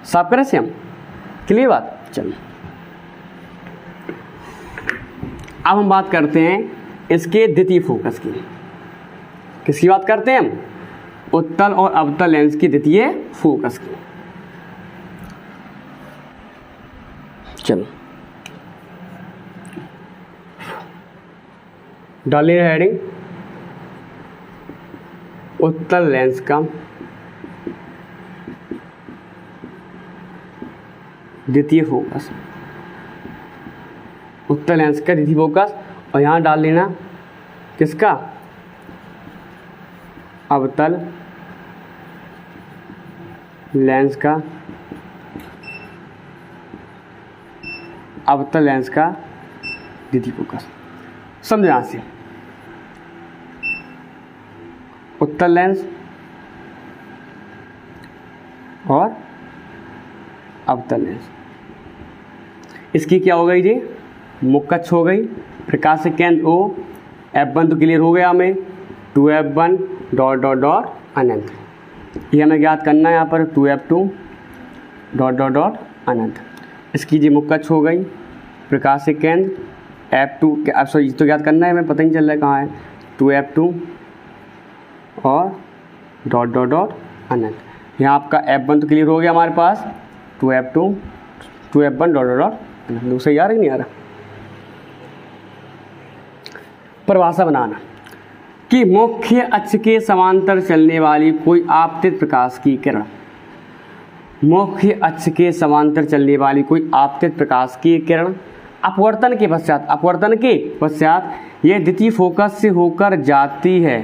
साफ करें से हम, क्लियर बात। चलिए अब हम बात करते हैं इसके द्वितीय फोकस की। किसकी बात करते हैं हम? उत्तल और अवतल लेंस की द्वितीय फोकस की। चलो डालिए हेडिंग, उत्तल लेंस का द्वितीय फोकस, उत्तल लेंस का द्वितीय फोकस, और यहां डाल लेना किसका? अवतल लेंस का द्वितीय फोकस। समझे यहां से, उत्तल लेंस और अवतल लेंस, इसकी क्या हो गई जी? मुख्य अक्ष हो गई, प्रकाश के केंद्र O, F1 तो क्लियर हो गया हमें, 2F1 डॉट डॉट डॉट अनंत, ये हमें ज्ञात करना है यहाँ पर 2F2 डॉट डॉट डॉट अनंत। इसकी जी मुख्य अक्ष हो गई, प्रकाश के केंद्र F2, सॉरी तो ज्ञात करना है, हमें पता नहीं चल रहा है कहाँ है, 2F2 और डॉट डॉट डॉट अनंत। यहाँ आपका F1 तो क्लियर हो गया हमारे पास, 2F1 डॉट डॉट डॉट अनंत। दूसरा यार नहीं आ रहा। परिभाषा बनाना कि मुख्य अक्ष के समांतर चलने वाली कोई आपतित प्रकाश की किरण, मुख्य अक्ष के समांतर चलने वाली कोई आपतित प्रकाश की किरण अपवर्तन के पश्चात यह द्वितीय फोकस से होकर जाती है,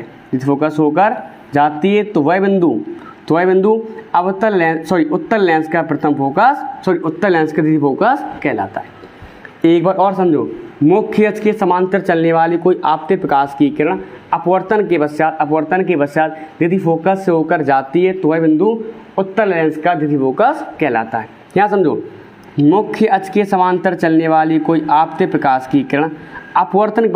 तो वह बिंदु उत्तल लेंस का प्रथम फोकस उत्तल लेंस का द्वितीय फोकस कहलाता है। एक बार और समझो, मुख्य अक्ष के समांतर चलने वाली कोई आपतित प्रकाश की किरण अपवर्तन के पश्चात द्वितीय फोकस से होकर जाती है तो वह बिंदु उत्तल लेंस का द्वितीय फोकस कहलाता है। यहाँ समझो, मुख्य अक्ष के समांतर चलने वाली कोई आपतित प्रकाश की किरण अपवर्तन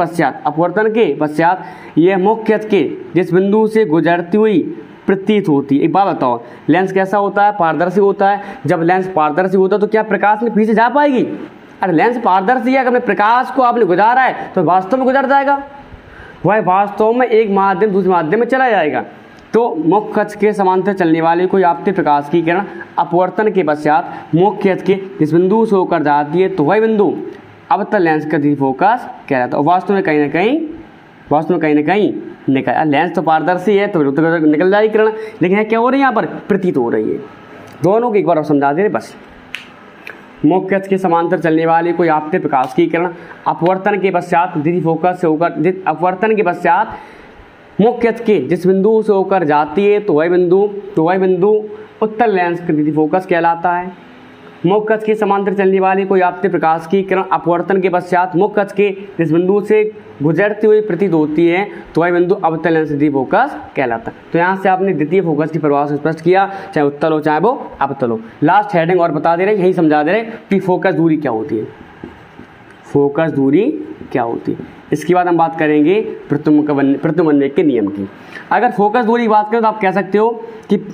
के पश्चात यह मुख्य अक्ष के जिस बिंदु से गुजरती हुई प्रतीत होती है। एक बात बताओ, लेंस कैसा होता है? पारदर्शी होता है। जब लेंस पारदर्शी होता है तो क्या प्रकाश में पीछे जा पाएगी? अरे लेंस पारदर्शी है, अगर प्रकाश को आपने गुजारा है तो वास्तव में गुजर जाएगा, वह वास्तव में एक माध्यम दूसरे माध्यम में चला जाएगा। तो मुख्य अक्ष के समांतर चलने वाली कोई आपतित प्रकाश की किरण अपवर्तन के पश्चात मुख्य अक्ष के जिस बिंदु से होकर जाती है तो वह बिंदु अवतल लेंस का द्वितीय फोकस कहलाता है। और वास्तव में कहीं ना कहीं निकल, लेंस तो पारदर्शी है तो निकल जाएगी किरण, लेकिन क्या हो रही है यहाँ पर? प्रतीत हो रही है। दोनों को एक बार और समझा दे रहे बस। मुख्य अक्ष के समांतर चलने वाली कोई आपतित प्रकाश की किरण अपवर्तन के पश्चात द्वितीय फोकस से होकर मुख्य अक्ष के जिस बिंदु से होकर जाती है तो वह बिंदु उत्तल लेंस का द्वितीय फोकस कहलाता है। मुख्य अक्ष के समांतर चलने वाली कोई आपतित प्रकाश की किरण अपवर्तन के पश्चात मुख्य अक्ष के जिस बिंदु से गुजरती हुई प्रतीत होती है तो वह बिंदु अवतल लेंस द्वितीय फोकस कहलाता है। तो यहाँ से आपने द्वितीय फोकस की परिभाषा स्पष्ट किया, चाहे उत्तल हो चाहे वो अवतल हो। लास्ट हेडिंग और बता दे रहे, यही समझा दे रहे कि फोकस दूरी क्या होती है। फोकस दूरी क्या होती है, इसके बाद हम बात करेंगे प्रतिबिंब के नियम की। अगर फोकस दूरी की बात करें तो आप कह सकते हो कि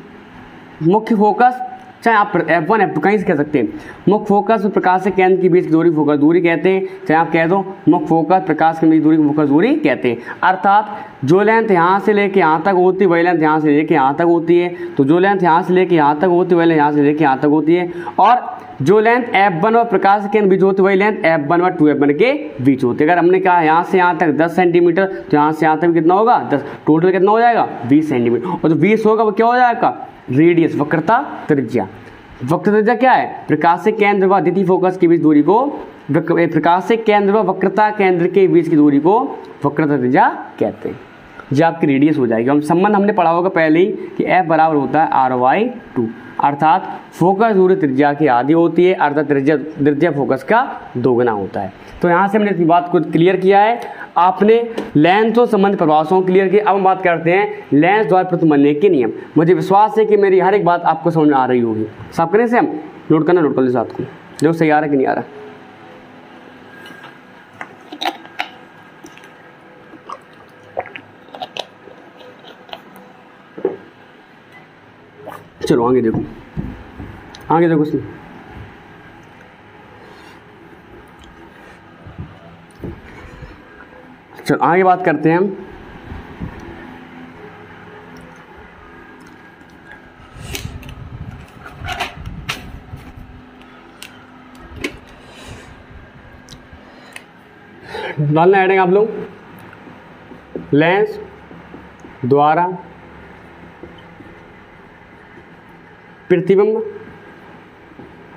मुख्य फोकस, चाहे आप F1 F2 कहीं से कह सकते हैं, मुख्य फोकस और प्रकाश से केंद्र के बीच की दूरी फोकस दूरी कहते हैं, चाहे आप कह दो मुख्य फोकस प्रकाश के बीच दूरी को फोकस दूरी कहते हैं। अर्थात जो लेंथ यहाँ से लेके यहाँ तक होती है वही लेंथ यहाँ से लेके यहाँ तक होती है, तो जो लेंथ यहाँ से लेके यहाँ तक होती है वही लेंथ यहाँ से लेके यहाँ तक होती है। और जो लेंथ F1 और प्रकाश के केंद्र बीच होती है वही लेंथ F1 और 2F1 के बीच होती है। अगर हमने कहा यहाँ से यहाँ तक 10 सेंटीमीटर तो यहाँ से यहाँ तक कितना होगा? 10। टोटल कितना हो जाएगा? 20 सेंटीमीटर। और जो 20 होगा वो क्या हो जाएगा? रेडियस, वक्रता त्रिज्या। वक्र त्रिज्या क्या है? प्रकाश से केंद्र व द्वितीय फोकस के बीच दूरी को, प्रकाश से केंद्र व वक्रता केंद्र के बीच की दूरी को वक्रता त्रिज्या कहते हैं। जो आपकी रेडियस हो जाएगी। हम संबंध हमने पढ़ा होगा पहले ही कि F बराबर होता है R/2, अर्थात फोकस दूरी त्रिज्या की आधी होती है, अर्थात त्रिज्या फोकस का दोगुना होता है। तो यहाँ से हमने इस बात को क्लियर किया है, आपने लेंस और संबंधित परिभाषाओं क्लियर की। अब हम बात करते हैं लेंस द्वारा प्रतिबिंब के नियम। मुझे विश्वास है कि मेरी हर एक बात आपको समझ में आ रही होगी। सब करने से हम नोट कर लो साथ को, जो सही आ रहा है कि नहीं आ रहा। चलो आगे देखो इसमें। चलो आगे बात करते हैं हम डालना हेडिंग आप लोग, लेंस द्वारा प्रतिबिंब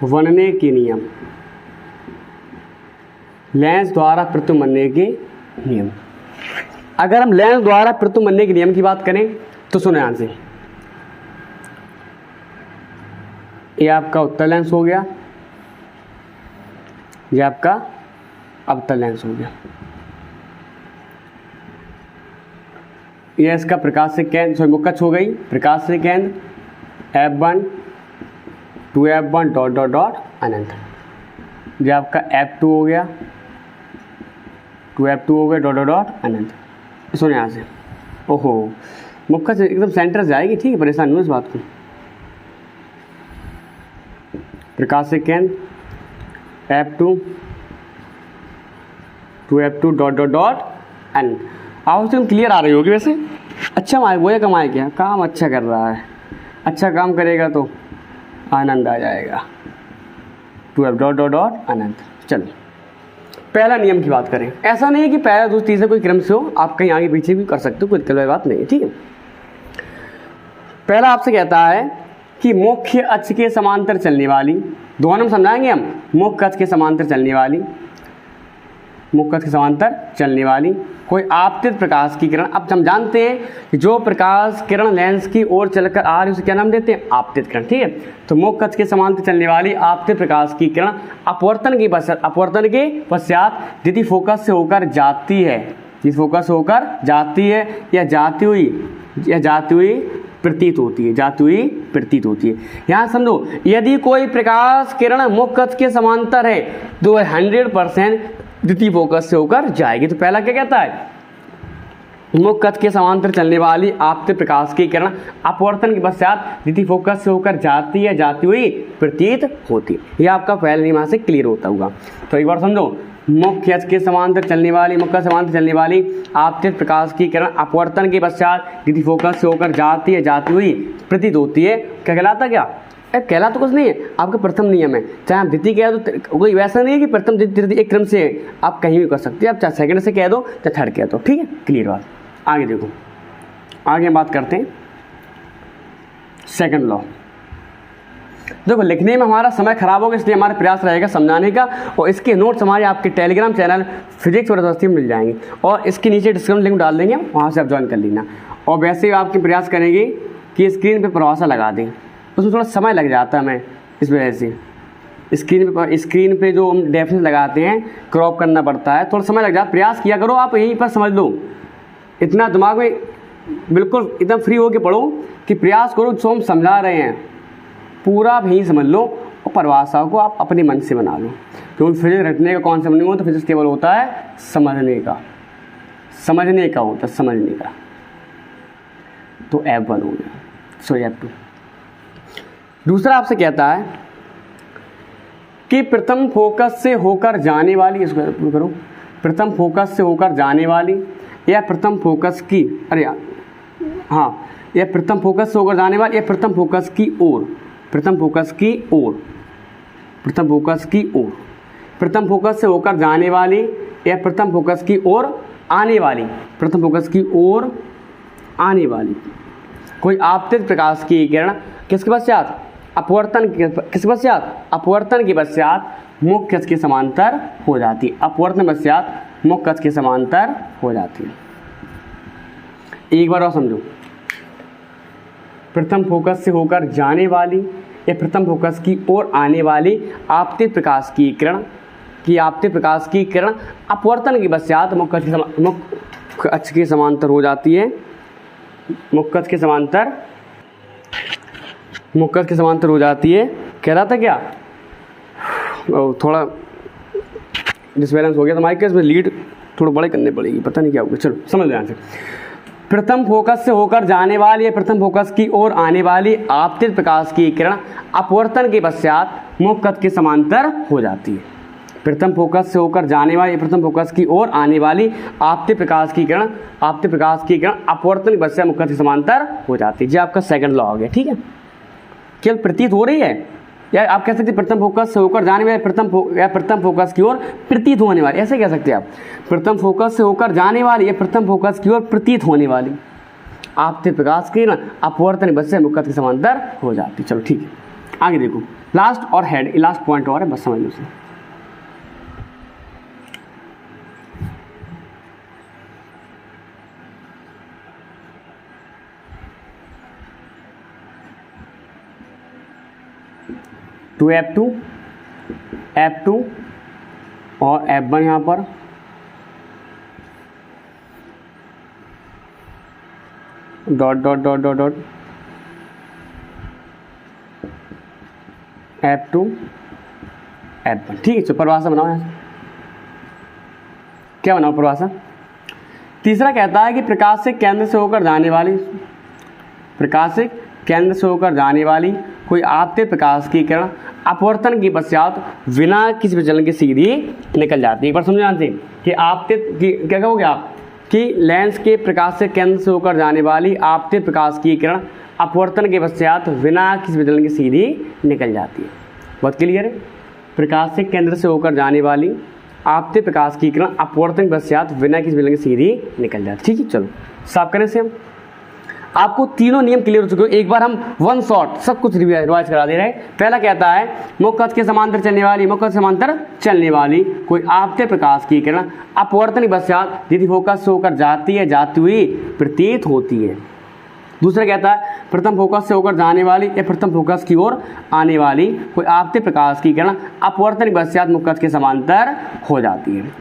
बनने के नियम। लेंस द्वारा प्रतिबिंब बनने के नियम। अगर हम लेंस द्वारा प्रतिबिंब बनने के नियम की बात करें तो सुनो यहां से, ये आपका उत्तल लेंस हो गया, ये आपका अवतल लेंस हो गया। ये इसका प्रकाश से केंद्र मुख्य अक्ष हो गई, प्रकाश से केंद्र F1 2F1 dot dot dot अनंत। ये आपका F2 हो गया, 2F2 हो गया डॉट डॉट डॉट अनंत। सुनो यहाँ से, ओहो मुख्य से एकदम सेंटर से आएगी, ठीक है, परेशान नहीं इस बात को। प्रकाश से केंद्र F2 2F2 dot dot dot अनंत। आप से क्लियर आ रही होगी वैसे। अच्छा माए वो या कमाए क्या, काम अच्छा कर रहा है, अच्छा काम करेगा तो आनंद आ जाएगा। 2F डॉट डॉट डॉट अनंत। चलो पहला नियम की बात करें। ऐसा नहीं है कि पहला दूसरा तीसरा कोई क्रम से हो, आप कहीं आगे पीछे भी कर सकते हो, कोई दिक्कत वाली बात नहीं है, ठीक है। पहला आपसे कहता है कि मुख्य अक्ष के समांतर चलने वाली, दोनों में समझाएंगे हम, मुख्य अक्ष के समांतर चलने वाली मुख्य अक्ष के समांतर चलने वाली कोई आपतित प्रकाश की किरण। अब हम जानते हैं कि जो प्रकाश किरण लेंस की ओर चलकर आ रही है उसे क्या नाम देते हैं? आपतित किरण। ठीक है, तो मुख्य अक्ष के समांतर चलने वाली आपतित प्रकाश की किरण अपवर्तन के पश्चात द्वितीय फोकस से होकर जाती है, जिस फोकस से होकर जाती है या जाती हुई प्रतीत होती है। यहाँ समझो, यदि कोई प्रकाश किरण मुख्य अक्ष के समांतर है तो 100% द्वितीय फोकस से होकर जाएगी। तो पहला क्या कहता है? मुख्य अक्ष के समांतर चलने वाली आपतित प्रकाश की किरण अपवर्तन के पश्चात द्वितीय फोकस से होकर जाती है, जाती हुई प्रतीत होती है। यह आपका पहले नियम से क्लियर होता होगा। तो एक बार समझो, मुख्य अक्ष के समांतर चलने वाली आपतित प्रकाश की किरण अपवर्तन के पश्चात द्वितीय फोकस से होकर जाती है, जाती हुई प्रतीत होती है। क्या कहलाता? क्या कहला तो कुछ नहीं है, आपका प्रथम नियम है। चाहे आप द्वितीय कह दो, कोई वैसा नहीं है कि प्रथम द्वितीय एक क्रम से है, आप कहीं भी कर सकते हैं। आप चाहे सेकंड से कह दो चाहे थर्ड कह दो। ठीक है, क्लियर बात। आगे देखो, आगे हम बात करते हैं सेकंड लॉ। देखो, लिखने में हमारा समय खराब होगा, इसलिए हमारा प्रयास रहेगा समझाने का, और इसके नोट्स हमारे आपके टेलीग्राम चैनल फिजिक्स और दोस्ती में मिल जाएंगे, और इसके नीचे डिस्क्रिप्शन लिंक डाल देंगे, वहाँ से आप ज्वाइन कर लेना। और वैसे ही आपके प्रयास करेंगे कि स्क्रीन पर परिभाषा लगा दें, उसमें थोड़ा समय लग जाता है हमें, इस वजह से स्क्रीन पे जो हम डेफिनेशन लगाते हैं क्रॉप करना पड़ता है, थोड़ा समय लग जाता है। प्रयास किया करो, आप यहीं पर समझ लो, इतना दिमाग में बिल्कुल एकदम फ्री होकर पढ़ो कि प्रयास करो जो हम समझा रहे हैं पूरा आप यहीं समझ लो, और परिभाषा को आप अपने मन से बना लो। क्योंकि फिजिक्स रटने का कॉन्सेप्ट नहीं होता, फिजिक्स केवल होता है समझने का होता है, समझने का। तो F1 हो गया, सॉरी F2। दूसरा आपसे कहता है कि प्रथम फोकस से होकर जाने वाली, इसको करो, प्रथम फोकस से होकर जाने वाली या प्रथम फोकस की, या प्रथम फोकस से होकर जाने वाली या प्रथम फोकस की ओर, प्रथम फोकस से होकर जाने वाली या प्रथम फोकस की ओर आने वाली कोई आपतित प्रकाश की किरण किसके पश्चात? अपवर्तन के पश्चात मुख्य अक्ष के समांतर हो जाती है। अपवर्तन पश्चात मुख्य अक्ष के समांतर हो जाती है। एक बार और समझो, प्रथम फोकस से होकर जाने वाली या प्रथम फोकस की ओर आने वाली आपतित प्रकाश की किरण अपवर्तन के पश्चात मुख्य अक्ष के समांतर हो जाती है। मुख्य अक्ष के समांतर हो जाती है। कह रहा था क्या, थोड़ा डिसबैलेंस हो गया तो हमारे इसमें लीड थोड़ा बड़े करने पड़ेगी, पता नहीं क्या होगा। चलो समझ लो यहाँ से, प्रथम फोकस से होकर जाने वाली या प्रथम फोकस की ओर आने वाली आपतित प्रकाश की किरण अपवर्तन के पश्चात मुख्य अक्ष के समांतर हो जाती है। प्रथम फोकस से होकर जाने वाली या प्रथम फोकस की ओर आने वाली आपतित प्रकाश की किरण अपवर्तन के पश्चात मुख्य अक्ष के समांतर हो जाती है। जी आपका सेकंड लॉ हो गया। ठीक है, केवल प्रतीत हो रही है, या आप कह सकते हैं प्रथम फोकस से होकर जाने वाली या प्रथम फोकस की ओर प्रतीत होने वाली, ऐसे कह सकते हैं आप। प्रथम फोकस से होकर जाने वाली या प्रथम फोकस की ओर प्रतीत होने वाली आपतित प्रकाश की अपवर्तन बस मुख्य अक्ष के समांतर हो जाती। चलो ठीक है, आगे देखो, लास्ट पॉइंट और है, बस समझ लो। 2F2 और F1 यहाँ पर डॉट F2 F1। ठीक है, तो परिभाषा बनाओ यहाँ से। क्या बनाओ परिभाषा? तीसरा कहता है कि प्रकाश से केंद्र से होकर जाने वाली कोई आपतित प्रकाश की किरण अपवर्तन के पश्चात बिना किसी विचलन के सीधी निकल जाती है। एक बार समझ जानते हैं कि आपतित की क्या कहोगे आप, कि लेंस के प्रकाश से केंद्र से होकर जाने वाली आपतित प्रकाश की किरण अपवर्तन के पश्चात बिना किसी विचलन के सीधी निकल जाती है। बहुत क्लियर है? प्रकाश से केंद्र से होकर जाने वाली आपतित प्रकाश की किरण अपवर्तन के पश्चात बिना किसी विचलन के सीधी निकल जाती है। ठीक है, चलो साफ करें से हम। आपको तीनों नियम क्लियर हो चुके हो। एक बार हम वन शॉट सब कुछ रिवाइज करा दे रहे हैं। पहला कहता है मुख्य अक्ष के समांतर चलने वाली, मुख्य अक्ष के समांतर चलने वाली कोई आपते प्रकाश की किरण अपवर्तन पश्चात यदि फोकस से होकर जाती है, जाती हुई प्रतीत होती है। दूसरा कहता है प्रथम फोकस से होकर जाने वाली या प्रथम फोकस की ओर आने वाली कोई आपते प्रकाश की किरण अपवर्तन पश्चात मुख्य अक्ष के समांतर हो जाती है।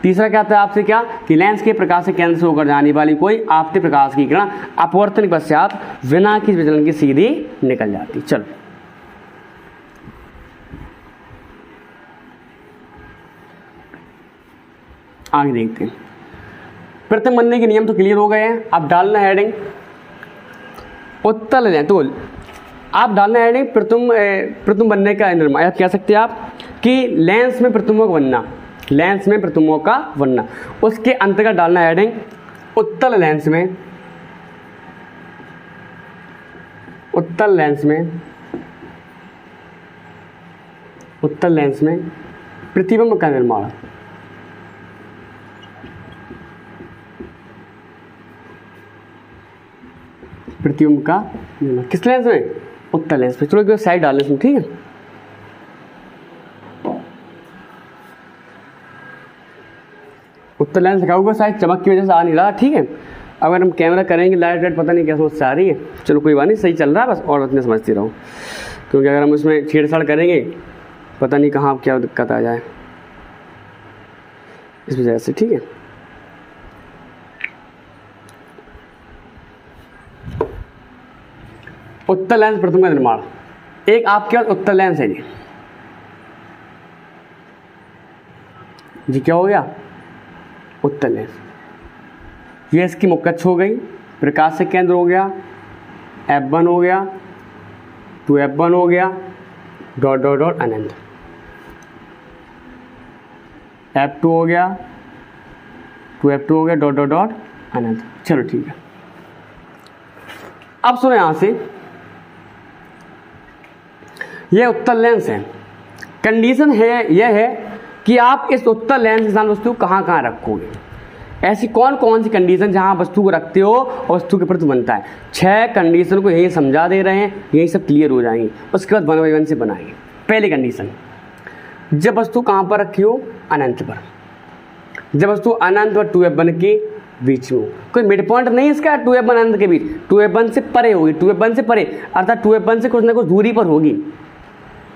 तीसरा कहता है आपसे क्या कि लेंस के प्रकाश से केंद्र से होकर जाने वाली कोई आपते प्रकाश की किरण अपवर्तन पश्चात बिना किसी विचलन के सीधी निकल जाती। चलो आगे देखते हैं। प्रथम बनने के नियम तो क्लियर हो गए हैं। अब डालना हेडिंग उत्तल लें, तो आप डालना हेडिंग प्रथम बनने का निर्माण। आप कह सकते हैं आप कि लेंस में प्रतिबिंबों का बनना, लेंस में प्रतिबिंबों का बनना, उसके अंतर्गत डालना हेडिंग उत्तल लेंस में, उत्तल लेंस में, उत्तल लेंस में प्रतिबिंब का निर्माण। प्रतिबिंब का निर्माण किस लेंस में? उत्तल लेंस में। चलो एक साइड डाल लें, ठीक है। उत्तल लेंस लिखा हुआ शायद चमक की वजह से आ नहीं रहा, ठीक है। अगर हम कैमरा करेंगे लाइट वाइट पता नहीं कैसे उससे आ रही है। चलो कोई बात नहीं, सही चल रहा है बस, और उतने समझते रहो, क्योंकि अगर हम उसमें छेड़छाड़ करेंगे पता नहीं कहाँ क्या दिक्कत आ जाए इस वजह से, ठीक है। उत्तल लेंस प्रतिबिंब का निर्माण। एक आपके पास उत्तल लेंस है जी, क्या हो गया? उत्तल लेंस। ये इसकी मुख्य अक्ष हो गई, प्रकाश से केंद्र हो गया, F1 हो गया, 2F1 हो गया, डॉट डॉट डॉट अनंत, F2 हो गया, 2F2 हो गया, डॉट डॉट डॉट अनंत। चलो ठीक है। अब सुनो यहां से, यह उत्तल लेंस है। कंडीशन है यह है कि आप इस उत्तल लेंस के साथ वस्तु कहाँ कहाँ रखोगे। ऐसी कौन कौन सी कंडीशन जहां वस्तु को रखते हो और वस्तु के प्रति बनता है। 6 कंडीशन को यही समझा दे रहे हैं, यही सब क्लियर हो जाएंगे। उसके बाद 1 बाय 1 से बनाएंगे। पहली कंडीशन, जब वस्तु कहाँ पर रखी हो? अनंत पर। जब वस्तु अनंत और 2F1 के बीच में, कोई मिड पॉइंट नहीं है इसका 2F1 अनंत के बीच, 2F1 से परे होगी, 2F1 से परे अर्थात 2F1 से कुछ ना कुछ दूरी पर होगी।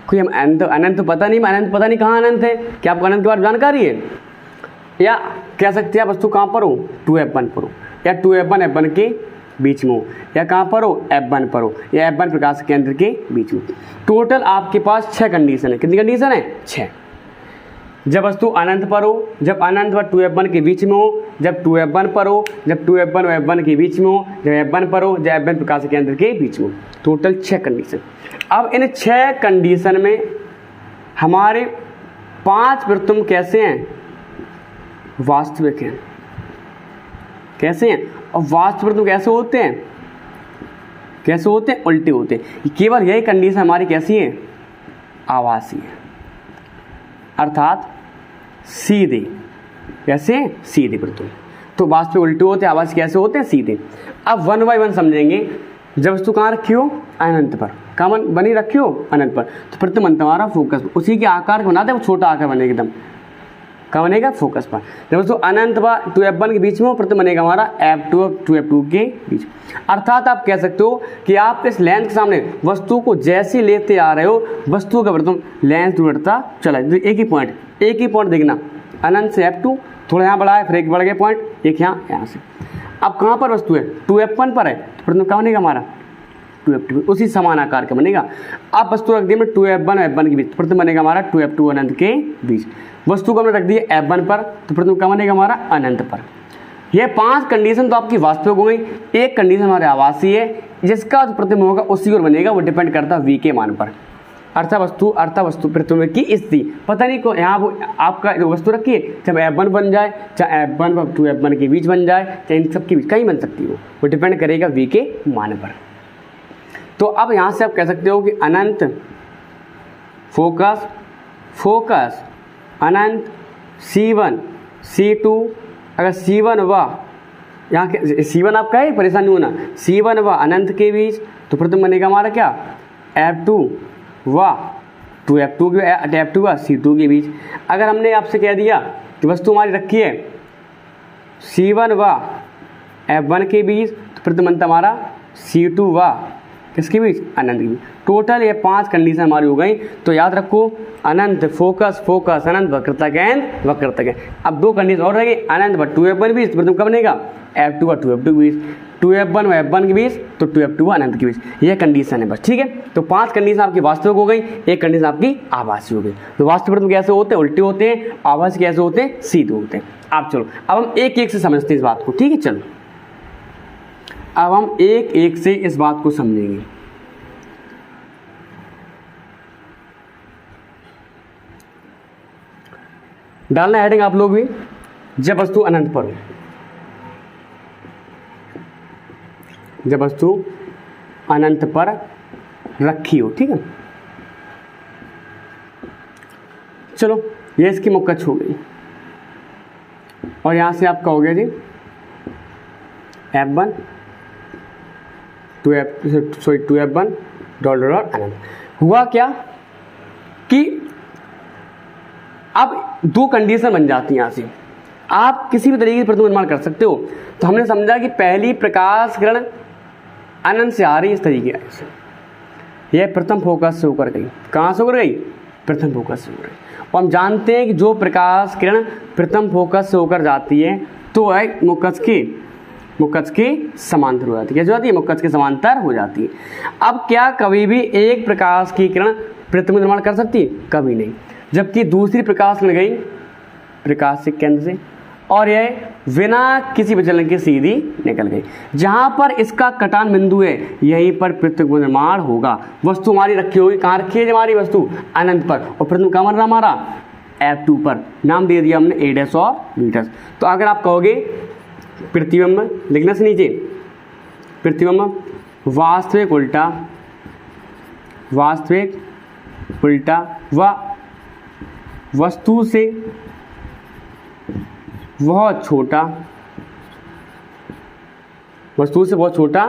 कोई हम अनंत पता नहीं, अनंत पता नहीं कहाँ अनंत है। क्या आपको अनंत के बारे में जानकारी है? या कह सकते हैं वस्तु कहाँ पर हो? 2F1 पर हो, या 2F1 F1 के बीच में हो, या कहाँ पर हो? F1 पर हो, या F1 प्रकाश केंद्र के बीच में। टोटल आपके पास 6 कंडीशन है। कितनी कंडीशन है? 6। जब वस्तु अनंत पर हो, जब अनंत व 2F1 के बीच में हो, जब 2F1 पर हो, जब 2F1 व F1 के बीच में हो, जब F1 पर हो, जब F1 प्रकाश केंद्र के बीच में हो। Total 6 condition. अब इन 6 कंडीशन में हमारे 5 प्रतिबिंब कैसे हैं? वास्तविक हैं। कैसे हैं? और वास्तविक प्रतिबिंब कैसे होते हैं? कैसे होते हैं? उल्टे होते हैं। केवल यही कंडीशन हमारी कैसी है? आभासी है, अर्थात सीधे। कैसे? सीधे प्रतिबिंब। तो वास्तविक उल्टे होते हैं, आभासी कैसे होते हैं? सीधे। अब 1 बाय 1 समझेंगे। जब वस्तु कहाँ रखी हो? अनंत पर। कहाँ बनी रखी हो? अनंत पर। तो प्रतिबिंब हमारा फोकस पर, उसी के आकार को बनाते हैं, वो छोटा आकार बनेगा एकदम। कहाँ बनेगा? फोकस पर। जब वस्तु अनंत व 2F1 के बीच में हो, प्रतिबिंब बनेगा हमारा F2 और 2F2 के बीच। अर्थात आप कह सकते हो कि आप इस लेंस के सामने वस्तु को जैसे लेते आ रहे हो, वस्तु का प्रतिबिंब लेंस दूर बढ़ता चला। एक ही पॉइंट देखना, अनंत से F2, थोड़ा यहाँ बढ़ा है, फिर एक बढ़ गया पॉइंट, एक यहाँ से। अब कहाँ पर वस्तु है? 2F1 पर है, तो प्रतिबिंब कहाँ बनेगा हमारा? 2F2, उसी समान आकार का बनेगा। आप वस्तु रख दिए 2F1 और F1 के बीच, प्रतिबिंब बनेगा हमारा 2F2 अनंत के बीच। वस्तु को हमने रख दी F1 पर, तो प्रतिबिंब कहाँ बनेगा हमारा? अनंत पर। ये 5 कंडीशन तो आपकी वास्तविक हो गई। एक कंडीशन हमारे आभासी है, जिसका जो प्रतिबिंब होगा उसी ओर बनेगा, वो डिपेंड करता है V के मान पर। अर्था वस्तु प्रतिबिंब की स्थिति पता नहीं को यहाँ वो आपका वस्तु रखी है, चाहे F1 बन जाए, चाहे F1 व 2F1 के बीच बन जाए, चाहे इन सब के बीच कहीं बन सकती है, वो डिपेंड करेगा V के मान पर। तो अब यहाँ से आप कह सकते हो कि अनंत फोकस अनंत C1 C2, अगर C1 व यहाँ C1 आपका है, परेशानी होना, C1 व अनंत के बीच, तो प्रथम बनेगा हमारा क्या F2 व 2F2 के F2 व C2 के बीच। अगर हमने आपसे कह दिया कि वस्तु हमारी रखी है C1 व F1 के बीच, तो प्रथम बनता हमारा C2 व किसके बीच, अनंत के बीच। टोटल ये 5 कंडीशन हमारी हो गई। तो याद रखो अनंत फोकस फोकस अनंत वक्रता केंद्र वक्रता केंद्र। अब 2 कंडीशन और रहेगी, अनंत व 2F1 के बीच, प्रथम कब बनेगा F2 व 2F2 के बीच, 2F1 व F1 के बीच, तो 2F2 व अनंत के बीच। ये कंडीशन है बस, ठीक है। तो 5 कंडीशन आपकी वास्तविक हो गई, एक कंडीशन आपकी आभासी हो गई। तो वास्तविक प्रथम कैसे होते हैं, उल्टे होते हैं, आभासी कैसे होते हैं, सीधे होते हैं। आप चलो अब हम एक एक से समझते हैं इस बात को, ठीक है। चलो अब हम एक एक से इस बात को समझेंगे। डालना हेडिंग आप लोग भी, जब वस्तु अनंत पर हो, जब वस्तु अनंत पर रखी हो, ठीक है। चलो ये इसकी मुक्कच हो गई, और यहां से आपका हो गया जी F1 2F1 डॉट डॉट अनंत। हुआ क्या कि अब 2 कंडीशन बन जाती हैं। यहाँ से आप किसी भी तरीके से प्रतिबिंब निर्माण कर सकते हो। तो हमने समझा कि पहली प्रकाश किरण अनंत से आ रही है, इस तरीके से यह प्रथम फोकस से होकर गई। कहाँ से होकर गई, प्रथम फोकस से होकर गई। और हम जानते हैं कि जो प्रकाश किरण प्रथम फोकस से होकर जाती है तो वह मुक्कच के समांतर हो जाती है। कैसे हो जाती है, मुक्कच के समांतर हो जाती है। अब क्या कभी भी एक प्रकाश की किरण प्रतिबिंब निर्माण कर सकती है, कभी नहीं। जबकि दूसरी प्रकाश किरण गई प्रकाश से केंद्र से, और यह बिना किसी विचलन के सीधी निकल गई। जहां पर इसका कटान बिंदु है यहीं पर प्रतिबिंब निर्माण होगा। वस्तु हमारी रखी होगी, कहाँ रखी है हमारी वस्तु, अनंत पर, और प्रतिबिंब कहाँ बन रहा हमारा F2 पर। नाम दे दिया हमने A' और B'। तो अगर आप कहोगे प्रतिबिंब, लिखने से नीचे प्रतिबिंब वास्तविक उल्टा व वस्तु से बहुत छोटा,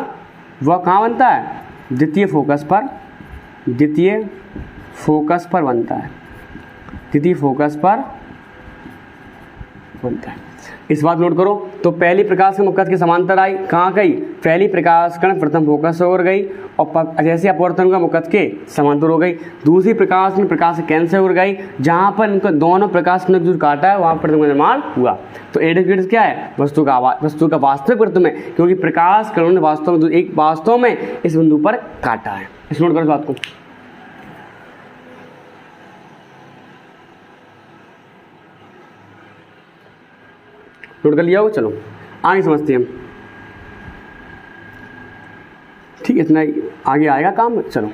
वह कहाँ बनता है, द्वितीय फोकस पर बनता है, इस बात नोट करो। तो पहली प्रकाश के मुक्कच के समांतर आई, कहाँ गई, पहली प्रकाश कण प्रथम फोकस से होकर गई और जैसे अपवर्तन का मुक्कच के समांतर हो गई। दूसरी प्रकाश कण प्रकाश केंद्र से होकर गई, जहाँ पर इनको दोनों प्रकाश कण जो काटा है वहाँ पर प्रतिबिंब निर्माण हुआ। तो A' क्या है, वस्तु का वास्तविक प्रतिबिंब है, क्योंकि प्रकाश कणों ने वास्तव में इस बिंदु पर काटा है। इस नोट करो इस बात को। नोट कर लिया हो, चलो आगे समझते हैं हम। ठीक है, इतना आगे आएगा काम। चलो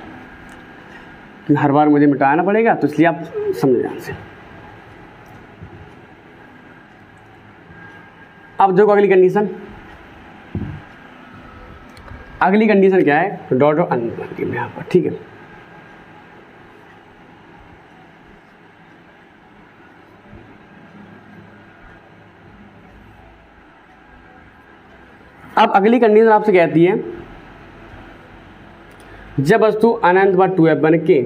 हर बार मुझे मिटाना पड़ेगा, तो इसलिए आप समझ ध्यान से। अब देखो अगली कंडीशन क्या है, डॉट और अनंत यहाँ पर, ठीक है। अब अगली कंडीशन आपसे कहती है जब वस्तु अनंत व 2F1 के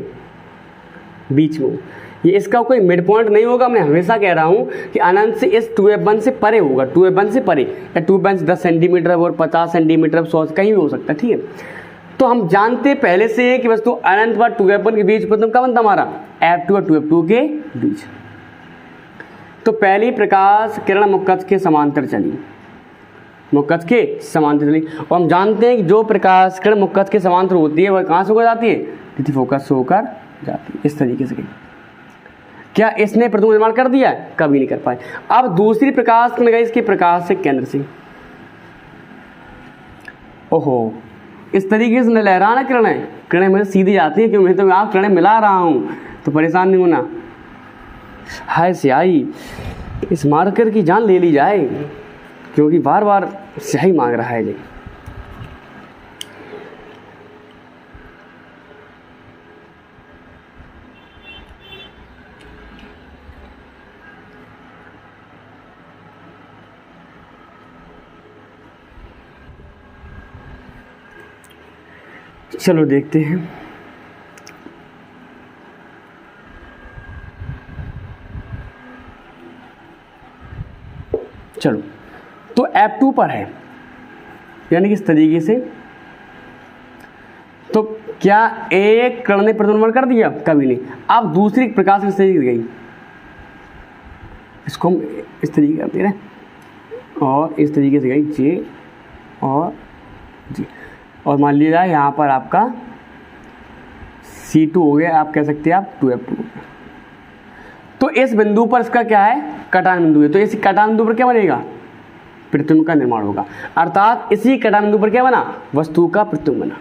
बीच में, ये इसका कोई मिड पॉइंट नहीं होगा। मैं हमेशा कह रहा हूं कि अनंत से इस 2F1 से परे होगा, 2F1 से परे, या 2F1 से 10 सेंटीमीटर और 50 सेंटीमीटर 100 कहीं भी हो सकता है, ठीक है। तो हम जानते पहले से है कि वस्तु अनंत व 2F1 के बीच प्रथम कब बनता हमारा F2 और 2F2 के बीच। तो पहली प्रकाश किरण मुक्कच के समांतर चली, और हम जानते हैं कि जो प्रकाश किरण मुक्कच के समांतर होती है वह कहाँ से होकर जाती है, द्वितीय फोकस से होकर जाती है। इस तरीके से क्या इसने प्रतिबिंब निर्माण कर दिया है, कभी नहीं कर पाए। अब दूसरी प्रकाश किरण गई इसके प्रकाश से केंद्र से, ओहो इस तरीके से लहराना किरणें मेरे सीधी जाती है, क्योंकि मैं तो आप किरणें मिला रहा हूं, तो परेशान नहीं होना। हाय स्याही, इस मार्कर की जान ले ली जाए, क्योंकि बार बार स्याही मांग रहा है जी। चलो देखते हैं। चलो तो F2 पर है, यानी कि इस तरीके से। तो क्या एक कण ने प्रथम नंबर कर दिया? कभी नहीं। अब दूसरी प्रकाश किस तरीके से गई, इसको हम इस तरीके करते रहे, और इस तरीके से गई जे और जी, और मान लीजिए यहाँ पर आपका C2 हो गया, आप कह सकते हैं आप 2F2 हो गया। तो इस बिंदु पर इसका क्या है? कटान बिंदु है। तो इस कटान बिंदु पर क्या बनेगा? प्रतिबिंब का निर्माण होगा। अर्थात इसी कटान बिंदु पर क्या बना? वस्तु का प्रतिबिंब बना।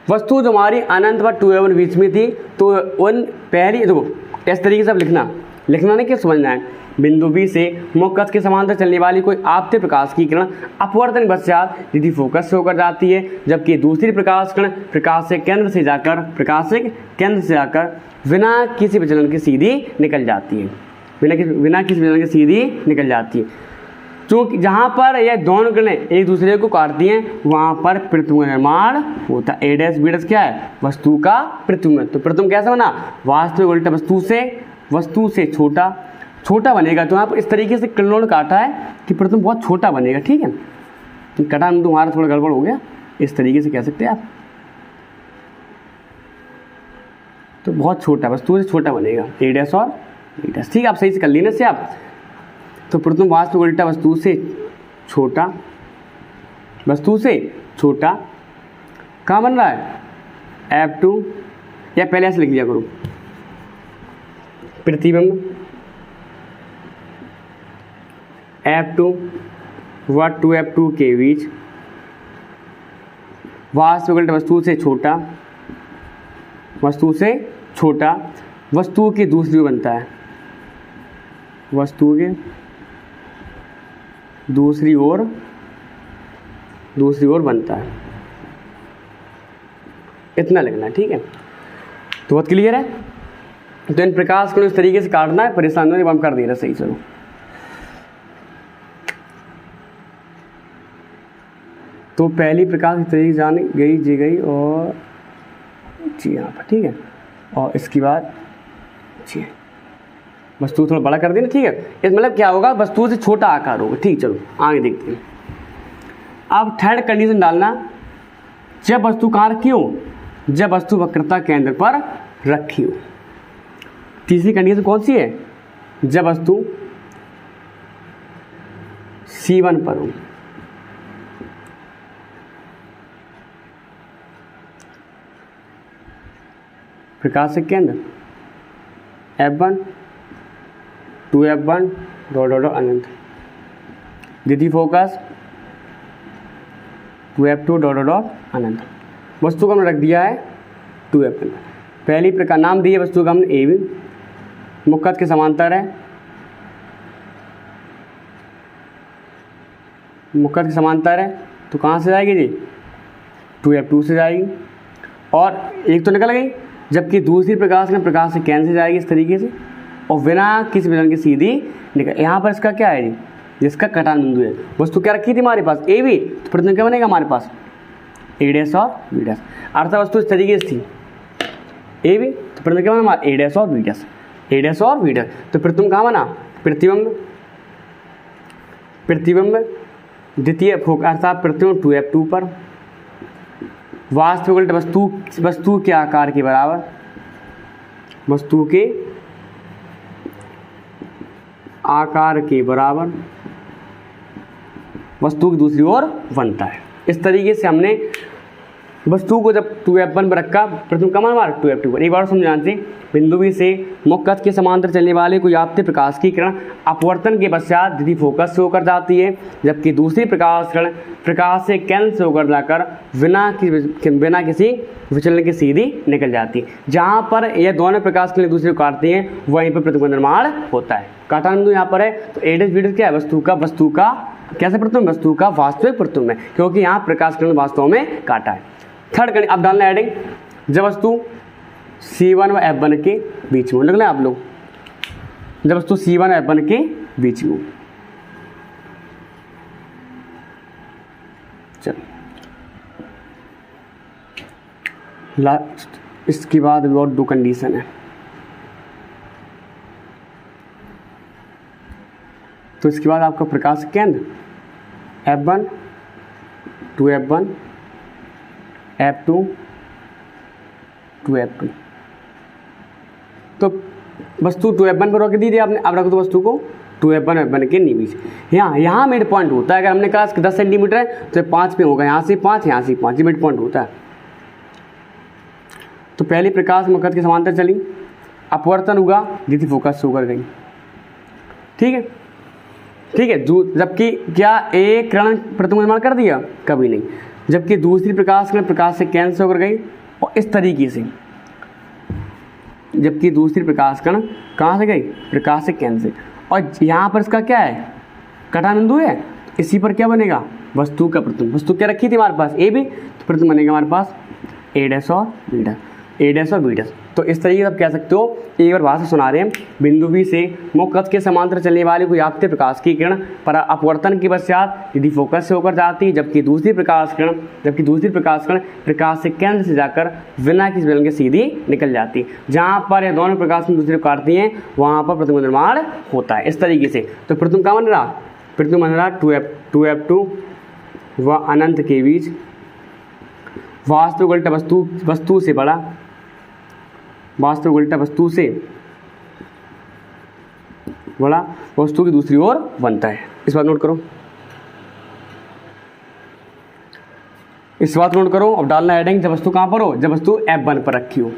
वस्तु जो हमारी अनंत व 2A1 बीच में थी, तो उन पहली देखो इस तरीके से अब लिखना नहीं, क्या समझना है। बिंदु बी से मुख्य अक्ष के समांतर चलने वाली कोई आपतित प्रकाश की किरण अपवर्तन पश्चात यदि फोकस से होकर जाती है, जबकि दूसरी प्रकाश किरण प्रकाश के केंद्र से जाकर बिना किसी विचलन के सीधी निकल जाती है, बिना किसी विचलन के सीधी निकल जाती है। क्योंकि जहाँ पर यह दोनों किरणें एक दूसरे को काटती हैं, वहाँ पर प्रतिबिंब का निर्माण होता है। A' B' क्या है? वस्तु का प्रतिबिंब। तो प्रतिबिंब कैसे बना? वास्तविक उल्टा वस्तु से छोटा बनेगा। तो यहाँ पर इस तरीके से किरणों ने काटा है कि प्रतिबिंब बहुत छोटा बनेगा। ठीक है, कटान तुम्हारा थोड़ा गड़बड़ हो गया, इस तरीके से कह सकते हैं आप। तो बहुत छोटा, वस्तु से छोटा बनेगा, A' और B'। ठीक है, आप सही से कर लेना से आप। तो प्रतिबिंब वास्तविक उल्टा वस्तु से छोटा कहाँ बन रहा है? F2, या पहले ऐसे लिख लिया करो, प्रतिबिंब F2 व 2F2 के बीच वास्तविक उल्टा वस्तु से छोटा वस्तु की दूसरी ओर बनता है, वस्तु के दूसरी ओर बनता है। इतना लिखना है। ठीक है, तो बहुत क्लियर है। तो इन प्रकाश को इस तरीके से काटना है, परेशान नहीं, हम कर दे रहे सही। चलो तो पहली प्रकाश इस तरीके से गई और जी यहाँ पर। ठीक है, और इसके बाद जी वस्तु थोड़ा बड़ा कर देना। ठीक है, इस मतलब क्या होगा? वस्तु से छोटा आकार होगा। ठीक, चलो आगे देखते हैं। अब थर्ड कंडीशन डालना, जब वस्तु कहाँ रखी हो? जब वस्तु वक्रता केंद्र पर रखी हो। तीसरी कंडीशन कौन सी है? जब वस्तु C1 पर हो। प्रकाश के केंद्र F1 2F1 अनंत, द्वितीय फोकस 2F2 अनंत। वस्तु का हमने रख दिया है 2F1। पहली प्रकार नाम दिए वस्तु का हमने AB, मुख्य अक्ष के समांतर है, मुख्य अक्ष के समांतर है। तो कहाँ से जाएगी जी? 2F2 से जाएगी, और एक तो निकल गई, जबकि दूसरी प्रकाश में प्रकाश से केंद्र से जाएगी इस तरीके से, और बिना किसी विचलन के सीधी निकल। यहाँ पर इसका क्या है जी? जिसका कटान बिंदु है। वस्तु क्या रखी थी हमारे पास? AB, तो प्रतिबिंब क्या बनेगा हमारे पास? A' और B'। अर्थात वस्तु इस तरीके से थी AB, तो प्रतिबिंब क्या बना हमारा? A' और B'। तो प्रतिबिंब कहाँ बना? प्रतिबिंब द्वितीय फोकस अर्थात प्रतिबिंब 2F2 पर वास्तविक उल्टा वस्तु के आकार के बराबर, वस्तु के आकार के बराबर वस्तु की दूसरी ओर बनता है। इस तरीके से हमने वस्तु को जब 2F1 पर रखा, प्रथम कमान मार 2F2 पर। एक बार समझाते, बिंदु बी से मुख्य अक्ष के समांतर चलने वाले कोई आपतित प्रकाश की किरण अपवर्तन के पश्चात द्वितीय फोकस से होकर जाती है, जबकि दूसरी प्रकाश किरण प्रकाश से केंद्र से होकर जाकर बिना किसी विचलन के सीधी निकल जाती है। जहाँ पर यह दोनों प्रकाश किरण दूसरे को काटती हैं, वहीं पर प्रतिबिंब निर्माण होता है। काटा बिंदु यहाँ पर है, तो A' B' क्या है? वस्तु का कैसे प्रतिबिंब? वस्तु का वास्तविक प्रतिबिंब है, क्योंकि यहाँ प्रकाश किरण वास्तव में काटा है। थर्ड कंडीशन अब डालना एडिंग, जब वस्तु C1 व F1 के बीच में, लग लें आप लोग, जब वस्तु C1 व F1 के बीच में। चलो लास्ट इसके बाद और दो कंडीशन है, तो इसके बाद आपका प्रकाश केंद्र F1 to F1 F2 to F2, तो वस्तु 2F1 पर रख दी थी आपने, अब रख दो वस्तु को 2F1 F1 के बीच। यहाँ मिड पॉइंट होता है, अगर हमने कहा 10 सेंटीमीटर है तो 5 पे होगा, यहाँ से 5 यहाँ से 5, ये मिड पॉइंट होता है। तो पहली प्रकाश मुखद के समांतर चली, अपवर्तन हुआ, द्वितीय फोकस होकर गई। ठीक है, ठीक है। जबकि क्या एक किरण प्रतिबिंब निर्माण कर दिया, कभी नहीं। जबकि दूसरी प्रकाश किरण प्रकाश से केंद्र से होकर गई, और इस तरीके से, जबकि दूसरी प्रकाश किरण कहाँ से गई, प्रकाश से केंद्र से, और यहाँ पर इसका क्या है, कटा बिंदु है, इसी पर क्या बनेगा, वस्तु का प्रतिबिंब। वस्तु क्या रखी थी हमारे पास, ए बी, तो प्रतिबिंब बनेगा हमारे पास ए डैश और बी डैश, ए डैश और बी डैश। तो इस तरीके से आप कह सकते हो, एक बार भाषा सुना रहे हैं, बिंदु बी से मुख्य अक्ष के समांतर चलने वाली कोई आपतित प्रकाश की किरण पर अपवर्तन के पश्चात यदि फोकस से होकर जाती, जबकि दूसरी प्रकाश किरण प्रकाश से केंद्र से जाकर बिना किसी विलंब के सीधी निकल जाती। जहाँ पर ये दोनों प्रकाश में दूसरे को काटती हैं, वहाँ पर प्रतिबिंब निर्माण होता है इस तरीके से। तो प्रतिबिंब क्या बन रहा, प्रतिबिंब बन रहा 2F2 व अनंत के बीच वास्तविक उल्टा वस्तु से बड़ा, वास्तविक उल्टा वस्तु से बड़ा वस्तु की दूसरी ओर बनता है। इस बात नोट करो, इस बात नोट करो। अब डालना हेडिंग, जब वस्तु कहां पर हो, जब वस्तु F1 पर रखी हो,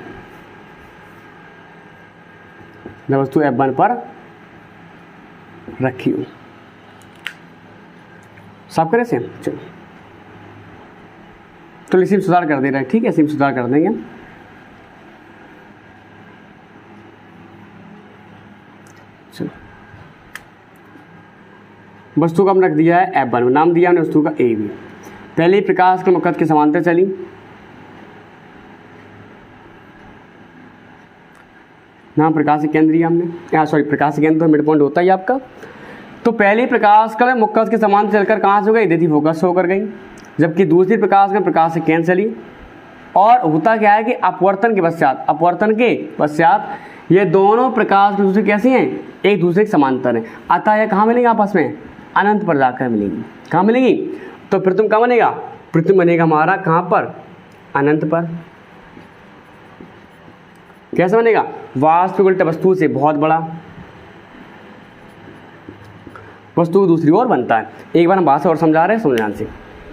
जब वस्तु F1 पर रखी हो। साफ करें सेम, चलो तो इसी में सुधार कर दे रहे हैं। ठीक है, इसी में सुधार कर देंगे। चलो, वस्तु का हमने रख दिया है F1, नाम दिया हमने वस्तु का ए बी। पहले प्रकाश के मुखद के समांतर चली, नाम प्रकाश केंद्र दिया हमने, सॉरी प्रकाश केंद्र तो मिड पॉइंट होता है आपका। तो पहली प्रकाश का मुखद के समांतर चलकर कहाँ से हो गई, द्वितीय फोकस होकर गई। जबकि दूसरी प्रकाश का प्रकाश से केंद्र चली, और होता क्या है कि अपवर्तन के पश्चात ये दोनों प्रकाश एक दूसरे कैसे हैं, एक दूसरे के समांतर हैं। अतः यह कहाँ मिलेंगे आपस में, अनंत पर जाकर मिलेंगी। कहाँ मिलेंगी, तो प्रतिबिंब कहाँ बनेगा, प्रतिबिंब बनेगा हमारा कहाँ पर, अनंत पर। कैसे बनेगा, वास्तविक उल्टा वस्तु से बहुत बड़ा, वस्तु की दूसरी ओर बनता है। एक बार हम भाषा और समझा रहे हैं, समझ ध्यान से।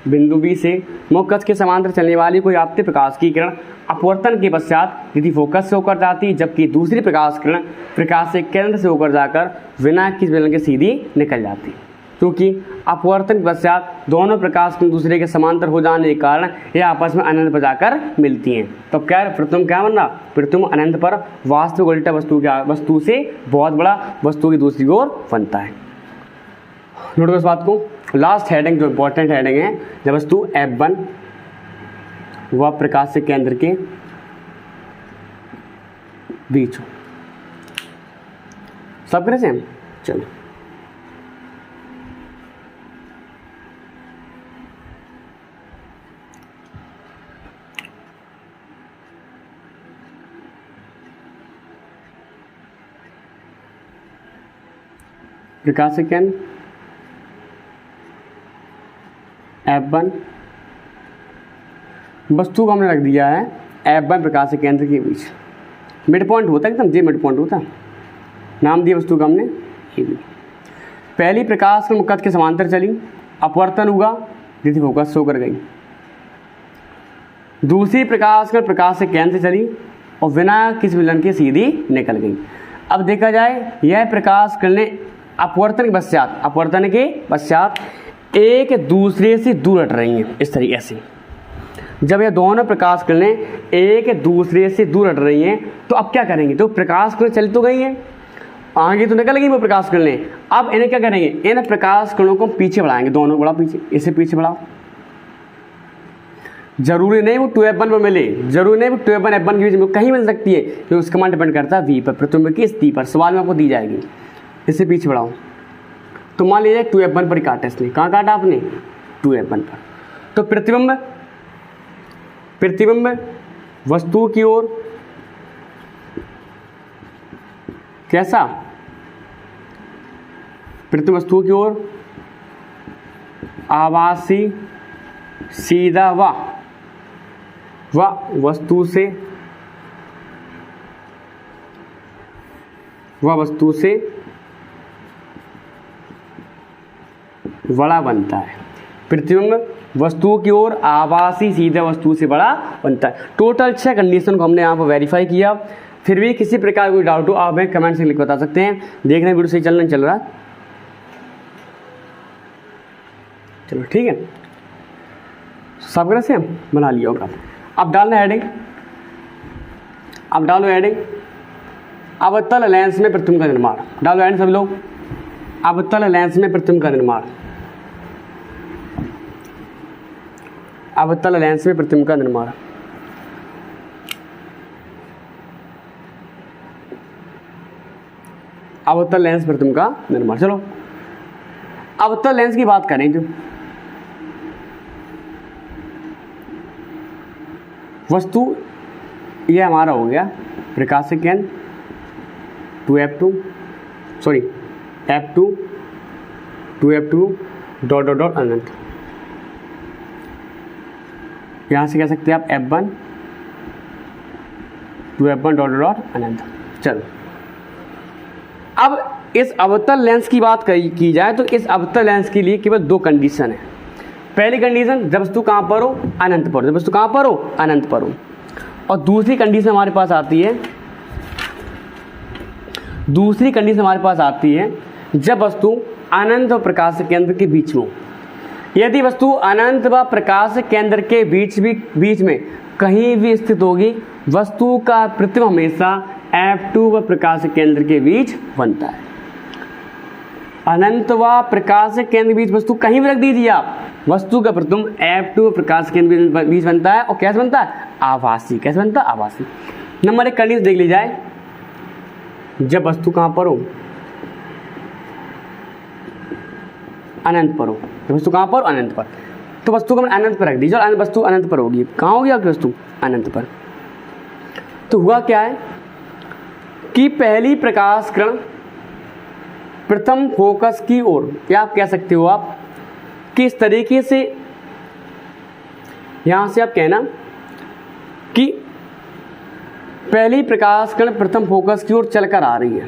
बिंदु बी से मुख्य अक्ष के समांतर चलने वाली कोई आपतित प्रकाश की किरण अपवर्तन के पश्चात द्वितीय फोकस से होकर जाती, जबकि दूसरी प्रकाश किरण प्रकाश से केंद्र से होकर जाकर बिना किसी विलंब के सीधी निकल जाती। क्योंकि अपवर्तन के पश्चात दोनों प्रकाश के दूसरे के समांतर हो जाने के कारण ये आपस में अनंत पर जाकर मिलती हैं। तो क्या प्रतिबिंब क्या बन रहा, प्रतिबिंब अनंत पर वास्तविक उल्टा वस्तु से बहुत बड़ा वस्तु की दूसरी ओर बनता है। नोट करो इस बात को। लास्ट हेडिंग जो इंपॉर्टेंट हेडिंग है, जब वस्तु F1 व प्रकाश से केंद्र के बीच हो। सब करें सेम, चलो प्रकाश से केंद्र F1, वस्तु को हमने रख दिया है F1 प्रकाश से केंद्र के बीच, मिड पॉइंट होता है एकदम, जे मिड पॉइंट होता है। नाम दिया वस्तु का हमने ए बी। पहली प्रकाश के मुखद के समांतर चली, अपवर्तन हुआ, द्वितीय फोकस होकर गई। दूसरी प्रकाश के प्रकाश से केंद्र चली और बिना किसी विलंब के सीधी निकल गई। अब देखा जाए, यह प्रकाश किरणें अपवर्तन के पश्चात एक दूसरे से दूर हट रही हैं इस तरीके से। जब ये दोनों प्रकाश किरणें एक दूसरे से दूर हट रही हैं, तो अब क्या करेंगे, तो प्रकाश किरणें चली तो गई हैं, आगे तो निकल गई वो प्रकाश किरणें। अब इन्हें क्या करेंगे, इन प्रकाश किरणों को पीछे बढ़ाएंगे, दोनों बड़ा पीछे, इसे पीछे बढ़ाओ। जरूरी नहीं वो 2F1 पर मिले, जरूरी नहीं वो 2F1 F1 के बीच में कहीं मिल सकती है, क्योंकि उसका मान डिपेंड करता है V पर, प्रतिबिंब की स्थिति पर, सवाल में आपको दी जाएगी। इसे पीछे बढ़ाओ, तो मान लीजिए 2F1 पर काटा इसने, कहाँ काटा आपने, 2F1 पर। तो प्रतिबिंब वस्तु की ओर कैसा, प्रतिबिंब वस्तु की ओर आभासी सीधा व वस्तु से बड़ा बनता है। प्रतिबिंब वस्तु की ओर आभासी सीधा वस्तु से बड़ा बनता है। टोटल 6 कंडीशन को हमने यहाँ पर वेरीफाई किया। फिर भी किसी प्रकार कोई डाउट हो आप हमें कमेंट से लिख बता सकते हैं। देख रहे हैं वीडियो सही चल नहीं चल रहा, चलो ठीक है, सब तरह से हम बना लिया होगा। अब डालना हेडिंग, अब डालो हेडिंग अवतल लेंस में प्रतिबिंब का निर्माण। डालो हेडिंग सभी लोग, अवतल लेंस में प्रतिबिंब का निर्माण। अवतल लेंस में प्रतिबिंब का निर्माण। अवतल लेंस प्रतिबिंब का निर्माण। चलो अवतल लेंस की बात करें जो वस्तु यह हमारा हो गया प्रकाशिक केंद्र 2F2 sorry F2 2F2 dot dot dot अनंत। यहां से कह सकते हैं आप F1 2F1 dot dot dot अनंत। चलो अब इस अवतल लेंस की बात की जाए तो इस अवतल लेंस के लिए केवल 2 कंडीशन है। पहली कंडीशन जब वस्तु कहां पर हो, अनंत पर, जब वस्तु कहां पर हो, अनंत पर हो। और दूसरी कंडीशन हमारे पास आती है, दूसरी कंडीशन हमारे पास आती है जब वस्तु अनंत और प्रकाश केंद्र के बीच में हो। यदि वस्तु अनंत व प्रकाश केंद्र के बीच में कहीं भी स्थित होगी, वस्तु का प्रतिबिंब हमेशा F2 व प्रकाश केंद्र के बीच बनता है। अनंत व प्रकाश केंद्र के बीच वस्तु कहीं भी रख दीजिए आप, वस्तु का प्रतिबिंब F2 व प्रकाश केंद्र के बीच बनता है। और कैसे बनता है, आभासी। कैसे बनता है, आभासी। नंबर 1 कंडीशन देख ली जाए, जब वस्तु कहां पर हो, अनंत पर हो। जब वस्तु कहां पर, अनंत पर, तो वस्तु को अनंत पर रख दीजिए और वस्तु अनंत पर होगी। कहां होगी आपकी वस्तु, अनंत पर। तो हुआ क्या है कि पहली प्रकाश किरण प्रथम फोकस की ओर, या आप कह सकते हो आप कि इस तरीके से यहां से आप कहना कि पहली प्रकाश किरण प्रथम फोकस की ओर चलकर आ रही है।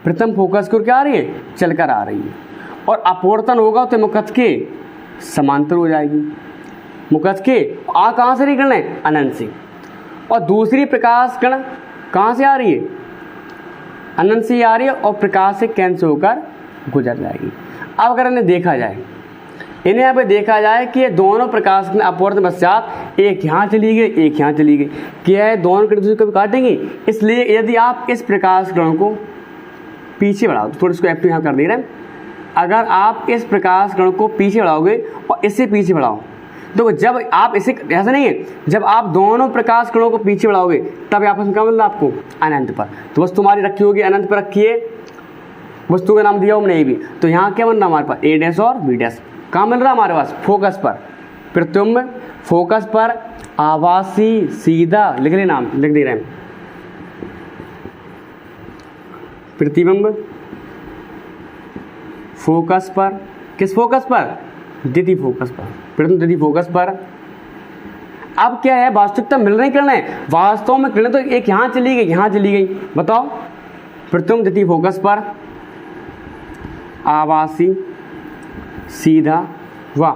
प्रथम फोकस की ओर क्या आ रही है, चलकर आ रही है। और अपवर्तन होगा तो मुखच के समांतर हो जाएगी। मुखच के कहां से रही किरण है, अनंत से। और दूसरी प्रकाश किरण कहां से आ रही है, अनंत से आ रही है और प्रकाश से केंद्र से होकर गुजर जाएगी। अब अगर इन्हें देखा जाए, इन्हें यहाँ पे देखा जाए कि ये दोनों प्रकाश किरण अपवर्तन पश्चात एक यहाँ चली गई, एक यहाँ चली गई। क्या है, दोनों किरण दूसरे को काटेंगी। इसलिए यदि आप इस प्रकाश किरण को पीछे बढ़ाओ, तो थोड़ा इसको F2 यहाँ कर दे रहे हैं। अगर आप इस प्रकाश किरण को पीछे बढ़ाओगे और इससे पीछे बढ़ाओ, तो जब आप इसे, ऐसा नहीं है, जब आप दोनों प्रकाश किरणों को पीछे बढ़ाओगे तब आपस में क्या मिल रहा है आपको, अनंत पर। तो वस्तु हमारी रखी होगी अनंत पर रखी है, वस्तु का नाम दिया हमने A B। तो यहाँ क्या बन रहा हमारे पास, A डैश और B डैश। कहाँ मिल रहा हमारे पास, फोकस पर। प्रतिबिंब फोकस पर आभासी सीधा, लिख ले नाम, लिख दे रहे हैं। प्रतिबिंब फोकस पर, किस फोकस पर, द्वितीय फोकस पर। प्रतिबिंब द्वितीय फोकस पर। अब क्या है, वास्तविकता मिल रही किरणें, वास्तव में किरणें तो एक यहाँ चली गई, यहाँ चली गई। बताओ, प्रतिबिंब द्वितीय फोकस पर आभासी सीधा व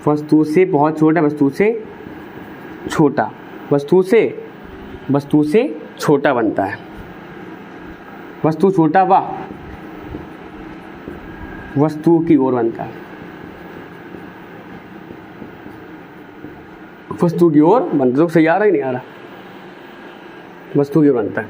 वस्तु से बहुत छोटा, वस्तु से छोटा, वस्तु से छोटा बनता है। वस्तु छोटा व वस्तु की ओर बनता है, वस्तु की ओर बनता है। तो सही आ रहा है नहीं आ रहा, वस्तु की ओर बनता है।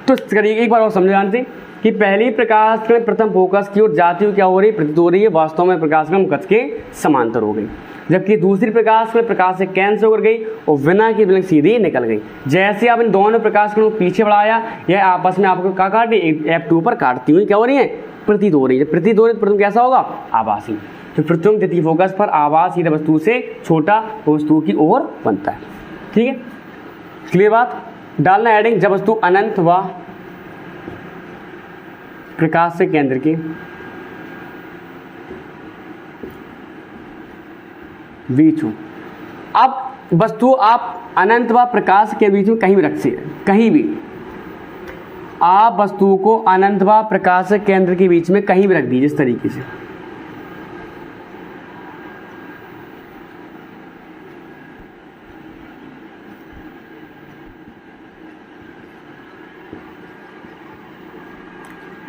तो करिए एक बार और समझ जानते कि पहली प्रकाश किरण प्रथम फोकस की ओर जाती हुई क्या हो रही है, प्रतीत हो रही है, वास्तव में प्रकाश किरण मुखच के समांतर हो गई। जबकि दूसरी प्रकाश किरण प्रकाश से कैंसिल होकर गई और बिना की बिलंग सीधी निकल गई। जैसे आप इन दोनों प्रकाश किरणों को पीछे बढ़ाया, यह आपस में आपको क्या काटी, F2 पर काटती हुई क्या हो रही है, प्रतीत हो रही है। जब प्रतीत हो रही है तो प्रतिबिंब कैसा होगा? आभासी। तो प्रतिबिंब द्वितीय फोकस पर आभासी वस्तु से छोटा वस्तु की ओर बनता है। ठीक है, क्लियर बात? डालना हेडिंग, जब वस्तु अनंत व प्रकाश से केंद्र के बीच हो। अब वस्तु आप अनंत व प्रकाश के बीच में कहीं भी रख सकते, कहीं भी आप वस्तु को अनंत व प्रकाश केंद्र के बीच में कहीं भी रख दीजिए इस तरीके से।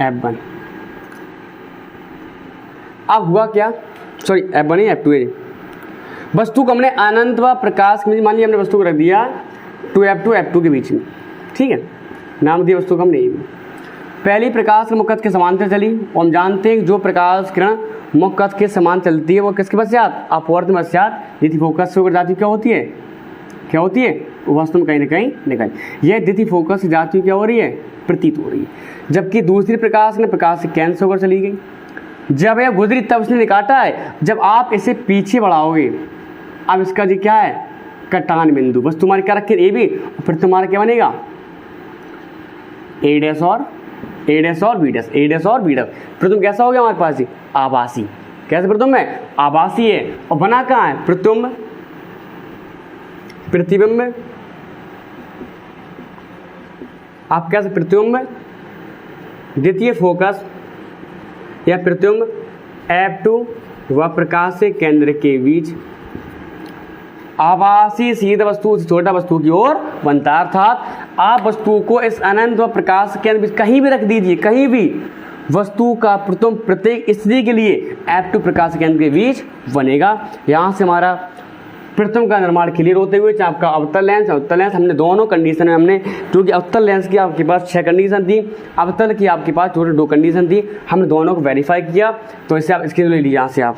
F1 अब हुआ क्या, सॉरी F1 ही F2 है। वस्तु को हमने अनंत व प्रकाश के बीच, मान लिया हमने वस्तु को रख दिया 2F2 F2 के बीच में। ठीक है, नाम दिया वस्तु को हमने। पहली प्रकाश के मुख्य अक्ष के समांतर चली, और हम जानते हैं कि जो प्रकाश किरण मुख्य अक्ष के समान चलती है वो किसके पश्चात? अपवर्तन पश्चात द्वितीय फोकस से होकर जाती क्या होती है? क्या होती है? वस्तु में कहीं ना कहीं निकल, यह द्वितीय फोकस से जाती हुई क्या हो रही है? प्रतीत हो रही है। जबकि दूसरी प्रकाश ने प्रकाश से केंद्र से होकर चली गई, जब यह गुजरी तब उसने काटा है। जब आप इसे पीछे बढ़ाओगे, अब इसका जी क्या है? कटान बिंदु। बस तुम्हारे क्या रखे? ए बी, और फिर तुम्हारा क्या बनेगा? ए डैश और बी डैश, और बी डैश। प्रतिबिंब कैसा हो गया हमारे पास? आभासी। कैसे प्रतिबिंब है? आभासी है। और बना कहाँ है? प्रतिबिंब आप कैसे? प्रतिबिंब द्वितीय फोकस या प्रतिबिंब F2 व प्रकाश से केंद्र के बीच आभासी सीधा वस्तु से छोटा वस्तु की ओर बनता है। अर्थात आप वस्तु को इस अनंत व प्रकाश के बीच कहीं भी रख दीजिए, कहीं भी वस्तु का प्रतिबिंब प्रत्येक स्थिति के लिए F2 प्रकाश केंद्र के बीच बनेगा। यहाँ से हमारा प्रतिबिंब का निर्माण क्लियर होते हुए, चाहे आपका अवतल लेंस, हमने दोनों कंडीशन में हमने, क्योंकि अवतल लेंस की आपके पास 6 कंडीशन थी, अवतल की आपके पास टोटल 2 कंडीशन थी, हमने दोनों को वेरीफाई किया। तो इससे आप इसके ले लीजिए यहाँ से आप।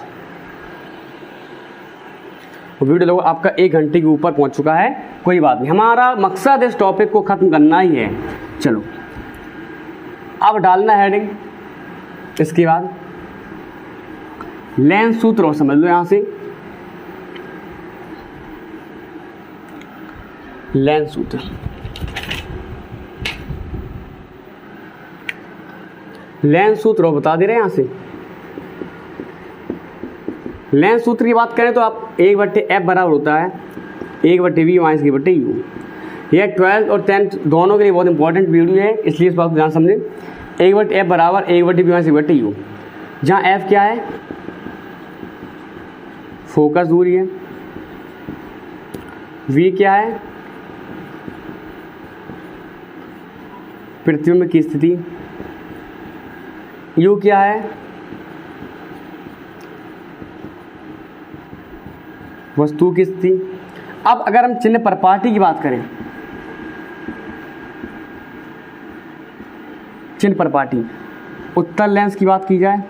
वीडियो लोग आपका 1 घंटे के ऊपर पहुंच चुका है, कोई बात नहीं, हमारा मकसद इस टॉपिक को खत्म करना ही है। चलो अब डालना हेडिंग, इसके बाद लेंस सूत्र समझ लो। यहां से लेंस सूत्र, लेंस सूत्र बता दे रहे हैं यहां से। लेंस सूत्र की बात करें तो आप 1/f बराबर होता है 1/v माइनस 1/u। यह 12th और 10th दोनों के लिए बहुत इंपॉर्टेंट वीडियो है, इसलिए इस बात को ध्यान समझें। 1/f बराबर 1/v माइनस 1/u, जहाँ f क्या है? फोकस दूरी है। v क्या है? प्रतिबिंब की स्थिति। u क्या है? वस्तु की स्थिति। अब अगर हम चिन्ह परपाटी की बात करें, चिन्ह परपाटी, उत्तल लेंस की बात की जाए,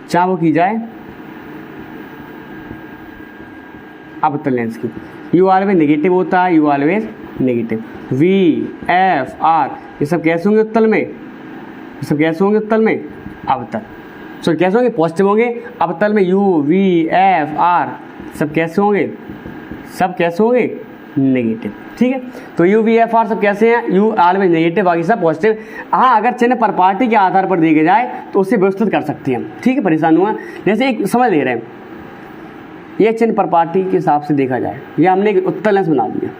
चाहे वो की जाए अवतल लेंस की, यू ऑलवेज नेगेटिव होता है, you always negative. V F R ये सब कैसे होंगे उत्तल में? ये सब कैसे होंगे उत्तल में? अवतल। सो कैसे होंगे? पॉजिटिव होंगे। अवतल में यू वी एफ आर सब कैसे होंगे? सब कैसे होंगे? नेगेटिव। ठीक है, तो यू वी एफ आर सब कैसे हैं? यू ऑलवेज नेगेटिव, बाकी सब पॉजिटिव। हाँ, अगर चिन्ह परपाटी के आधार पर देखे जाए तो उससे व्यवस्थित कर सकते हैं हम। ठीक है, परेशान हुआ, जैसे एक समझ ले रहे हैं, ये चिन्ह परपाटी के हिसाब से देखा जाए, ये हमने एक उत्तल लेंस बना दिया।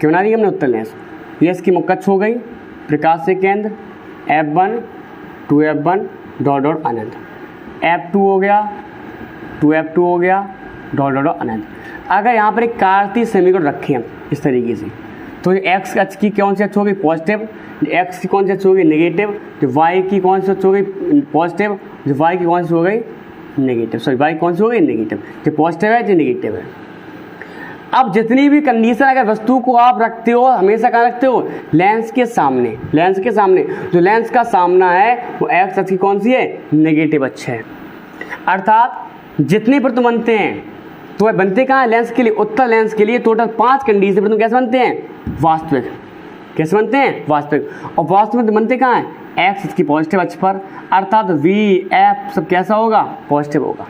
क्यों बना दिया हमने उत्तल लेंस? ये इसकी मुख्य अक्ष हो गई, प्रकाश से केंद्र F1 2F1 डॉट डॉट अनंत, F2 हो गया 2F2 हो गया डॉट डॉट अनंत। अगर यहाँ पर एक कार्तीय समीकरण रखें हम इस तरीके से, तो एक्स अक्ष की कौन सी अक्ष होगी? पॉजिटिव। एक्स की कौन सी अक्ष होगी? नेगेटिव। जो वाई की कौन सी अक्ष हो गई? पॉजिटिव। जो वाई की कौन सी हो गई? नेगेटिव। सॉरी, वाई कौन सी हो गई? नेगेटिव। जो पॉजिटिव है, जो नेगेटिव है। अब जितनी भी कंडीशन अगर वस्तु को आप रखते हो, हमेशा कहाँ रखते हो? लेंस के सामने। लेंस के सामने, जो लेंस का सामना है वो एक्स अक्ष की कौन सी है? नेगेटिव अक्ष है। अर्थात जितने प्रतिबिंब बनते हैं तो वह बनते कहाँ है? लेंस के लिए, उत्तल लेंस के लिए टोटल 5 कंडीशन प्रतिबिंब कैसे बनते हैं? वास्तविक। कैसे बनते हैं? वास्तविक। और वास्तविक बनते कहाँ हैं? एक्स इसकी पॉजिटिव अक्ष पर, अर्थात वी एफ सब कैसा होगा? पॉजिटिव होगा।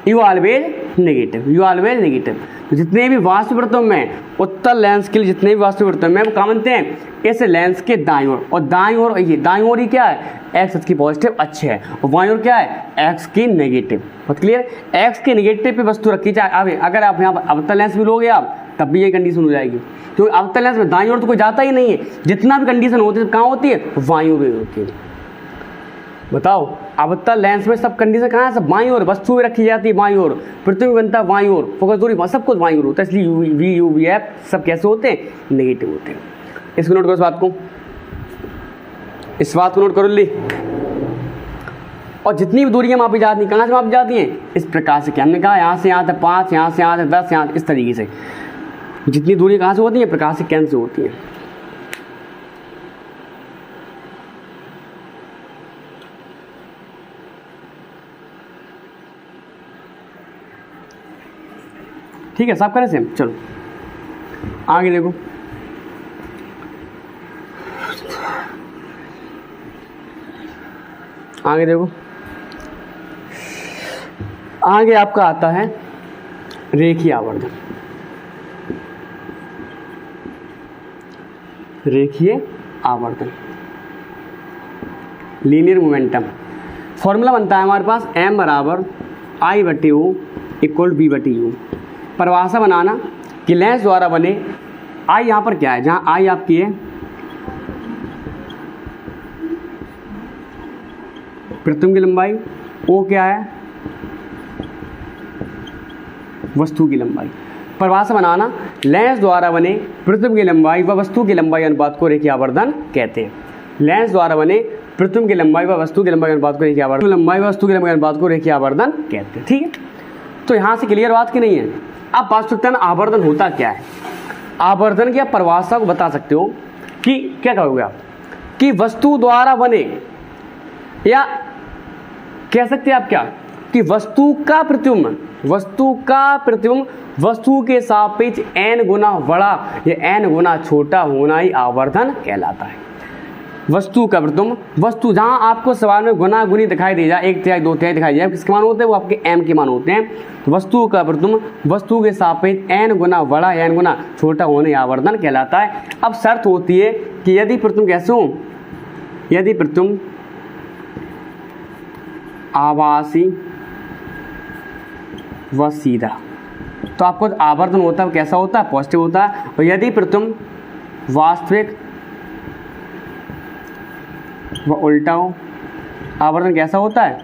You always negative, you always negative. तो जितने भी वास्तविक वृत्तों में, उत्तल लेंस के लिए जितने भी वास्तविक वृत्तों में वो कहाँ बनते हैं? इस लेंस के दाईं ओर, और दाईं ओर ये दाईं ओर ही क्या है? एक्स इसकी पॉजिटिव अक्ष है, और बाईं ओर क्या है? एक्स की नेगेटिव। बहुत क्लियर? एक्स के नेगेटिव पे वस्तु रखी जाए। अगर आप यहाँ पर अवतल लेंस भी लोगे आप, तब भी ये कंडीशन हो जाएगी, क्योंकि अवतल लेंस में दाईं ओर तो कोई जाता ही नहीं है। जितना भी कंडीशन होती है कहाँ होती है? बाईं ओर होती है। बताओ, अवतल लेंस में सब कंडीशन कहाँ है? सब बाईं ओर, वस्तु भी रखी जाती है बाईं ओर, पृथ्वी बनता है बाईं ओर, फोकस दूरी सब कुछ बाईं ओर होता है। इसलिए वी यू वी एफ सब कैसे होते हैं? नेगेटिव होते हैं। इसको नोट करो, इस बात को, इस बात को नोट करो ली। और जितनी भी दूरियां मापी जाती हैं, कहाँ से मापी जाती हैं? इस प्रकार से। क्या हमने कहा? यहाँ से यहाँ तक 5, यहाँ से यहाँ तक 10, यहाँ इस तरीके से जितनी दूरी कहाँ से होती है? प्रकाश से केंद्र से होती है। ठीक है, साफ करें सेम। चलो आगे देखो, आगे देखो, आगे आपका आता है रेखीय आवर्धन। रेखीय आवर्धन, लीनियर मोमेंटम। फॉर्मूला बनता है हमारे पास m बराबर आई बटे ओ इक्वल बी बटी यू। परिभाषा बनाना कि लेंस द्वारा बने, आई यहाँ पर क्या है? जहाँ आई आपकी है प्रतिबिंब की लंबाई, ओ क्या है? वस्तु की लंबाई। परिभाषा बनाना, लेंस द्वारा बने प्रतिबिंब की लंबाई व वस्तु की लंबाई अनुपात को रेखीय आवर्धन कहते हैं। लेंस द्वारा बने प्रतिबिंब की लंबाई व वस्तु की लंबाई अनुपात को रेखीय आवर्धन, लंबाई व वस्तु की लंबाई अनुपात को रेखीय आवर्धन कहते हैं। ठीक है, तो यहाँ से क्लियर बात की नहीं है? आप बात सकते हैं आवर्धन होता क्या है? आवर्धन की आप परिभाषा को बता सकते हो कि क्या कहोगे आप? कि वस्तु द्वारा बने, या कह सकते हैं आप क्या कि वस्तु का प्रतिबिंब, वस्तु का प्रतिबिंब वस्तु के सापेक्ष n गुना बड़ा या n गुना छोटा होना ही आवर्धन कहलाता है। वस्तु का प्रतिबिंब, वस्तु जहां आपको सवाल में गुना गुनी दिखाई दे जाए, 1/3 2/3 दिखाई जाए, किसके मान होते हैं? वो आपके m के मान होते हैं। तो वस्तु का प्रतिबिंब वस्तु के सापेक्ष n गुना बड़ा या n गुना छोटा होने आवर्धन कहलाता है। अब शर्त होती है कि यदि प्रतिबिंब कैसे हो? यदि प्रतिबिंब आभासी व सीधा, तो आपको आवर्धन होता है कैसा होता है? पॉजिटिव होता है। और यदि प्रतिबिंब वास्तविक व उल्टा हो, आवर्धन कैसा होता है?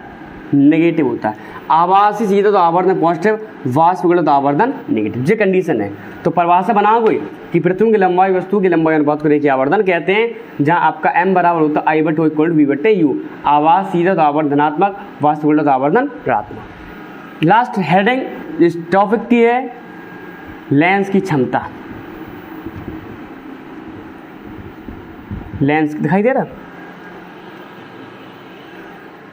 नेगेटिव होता है। आभासी सीधा तो आवर्धन पॉजिटिव, वास्तविक उल्टा तो आवर्धन नेगेटिव। ये कंडीशन है। तो परिभाषा बनाओ कोई कि प्रतिबिंब की लंबाई वस्तु की लंबाई अनुपात को रेखीय आवर्धन कहते हैं, जहां आपका m बराबर होता है आई बटे ओ इक्वल बी बटे यू। आभास सीधा तो आवर्धन धनात्मक, वास्तविक उल्टा तो आवर्धन ऋणात्मक। लास्ट हेडिंग इस टॉपिक की है लेंस की क्षमता। लेंस दिखाई दे रहा?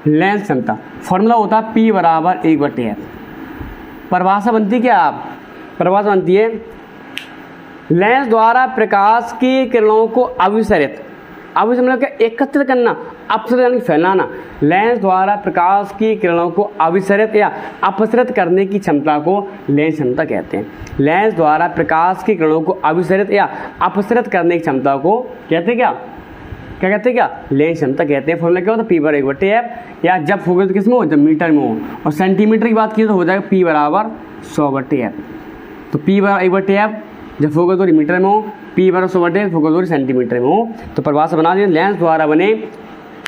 लेंस क्षमता फॉर्मूला होता है P बराबर 1/f। परिभाषा बनती क्या? आप परिभाषा बनती है लेंस द्वारा प्रकाश की किरणों को अभिसरित, मतलब क्या? एकत्रित करना, अपसरित यानी फैलाना। लेंस द्वारा प्रकाश की किरणों को अभिसरित या अपसरित करने की क्षमता को लेंस क्षमता कहते हैं। लेंस द्वारा प्रकाश की किरणों को अभिसरित या अपसरित करने की क्षमता को कहते हैं क्या? क्या कहते हैं? क्या? लेंस क्षमता कहते हैं। फॉर्मूला क्या होता है? P बराबर 1/f, या जब होगा तो किस में हो? जब मीटर में हो। और सेंटीमीटर की बात की तो हो जाएगा P बराबर 100/f। तो P बराबर 1/f जब होगा तो मीटर में हो, P बराबर 100/f होगा तो सेंटीमीटर में हो। तो परिभाषा बना दें लेंस द्वारा बने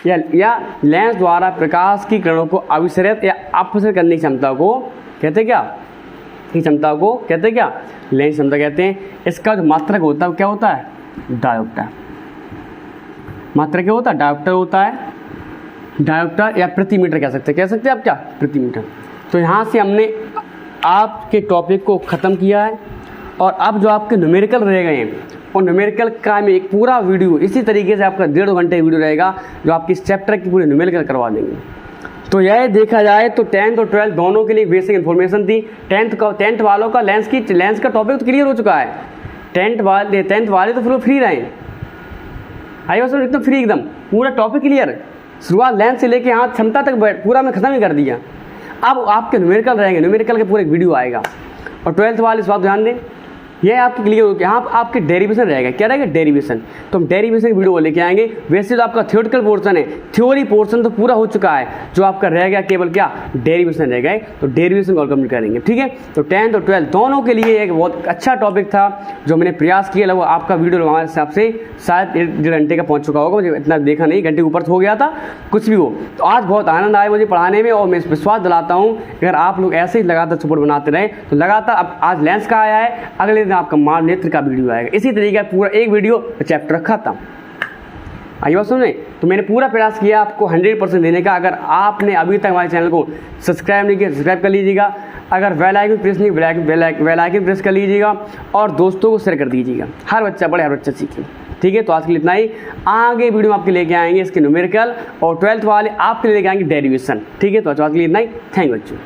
या लेंस द्वारा प्रकाश की किरणों को अभिसरित या अपसरित करने की क्षमता को कहते हैं क्या? की क्षमता को कहते हैं क्या? लेंस क्षमता कहते हैं। इसका जो मात्रक होता है क्या होता है? डायोप्टर। मात्रक क्या होता है? डायोप्टर होता है। डायोप्टर या प्रति मीटर कह सकते हैं आप क्या? प्रति मीटर। तो यहाँ से हमने आपके टॉपिक को ख़त्म किया है, और अब जो आपके न्यूमेरिकल रह गए हैं और न्यूमेरिकल का में एक पूरा वीडियो इसी तरीके से आपका 1.5 घंटे वीडियो रहेगा, जो आपकी इस चैप्टर की पूरी न्यूमेरिकल करवा देंगे। तो यह देखा जाए तो 10th और 12th दोनों के लिए बेसिक इन्फॉर्मेशन थी। 10th वालों का लेंस का टॉपिक तो क्लियर हो चुका है। 10th वाले तो फिर फ्री रहे, आई बस एकदम फ्री, एकदम पूरा टॉपिक क्लियर, शुरुआत लेंथ से लेके यहाँ क्षमता तक पूरा मैं खत्म ही कर दिया। अब आपके न्यूमेरिकल रहेंगे, न्यूमेरिकल के पूरे वीडियो आएगा। और 12th वाले इस बात ध्यान दें, यह आपकी क्लियर हो गया। यहाँ आपके डेरिवेशन रहेगा, क्या रहेगा डेरिवेशन, तो हम डेरिवेशन की वीडियो लेके आएंगे। वैसे तो आपका थ्योरेटिकल पोर्शन है, थ्योरी पोर्शन तो पूरा हो चुका है, जो आपका रह गया केवल क्या डेरिवेशन रह गए, तो डेरिवेशन को कंप्लीट करेंगे, ठीक है। तो 10th और 12th दोनों के लिए एक बहुत अच्छा टॉपिक था जो मैंने प्रयास किया। लगभग आपका वीडियो हमारे हिसाब से शायद 1-1.5 घंटे का पहुँच चुका होगा, मुझे इतना देखा नहीं, घंटे के ऊपर हो गया था, कुछ भी हो। तो आज बहुत आनंद आया मुझे पढ़ाने में, और मैं विश्वास दिलाता हूँ अगर आप लोग ऐसे ही लगातार सपोर्ट बनाते रहे तो लगातार। अब आज लेंस का आया है, अगले दिन आपका मान नेत्र का वीडियो आएगा, इसी तरीके का पूरा एक वीडियो चैप्टर खत्म। आई बात समझे? तो मैंने पूरा प्रयास किया आपको 100% देने का। अगर आपने अभी तक हमारे चैनल को सब्सक्राइब नहीं किया, सब्सक्राइब कर लीजिएगा। अगर बेल आइकन प्रेस नहीं, बेल आइकन प्रेस कर लीजिएगा, और दोस्तों को शेयर कर दीजिएगा। हर बच्चा पढ़े, हर बच्चा सीखे, ठीक है। तो आज के लिए इतना ही। आगे वीडियो में आपके लेके आएंगे इसके न्यूमेरिकल, और 12th वाले आपके लेके आएंगे डेरिवेशन, ठीक है। तो आज के लिए इतना ही। थैंक यू बच्चों।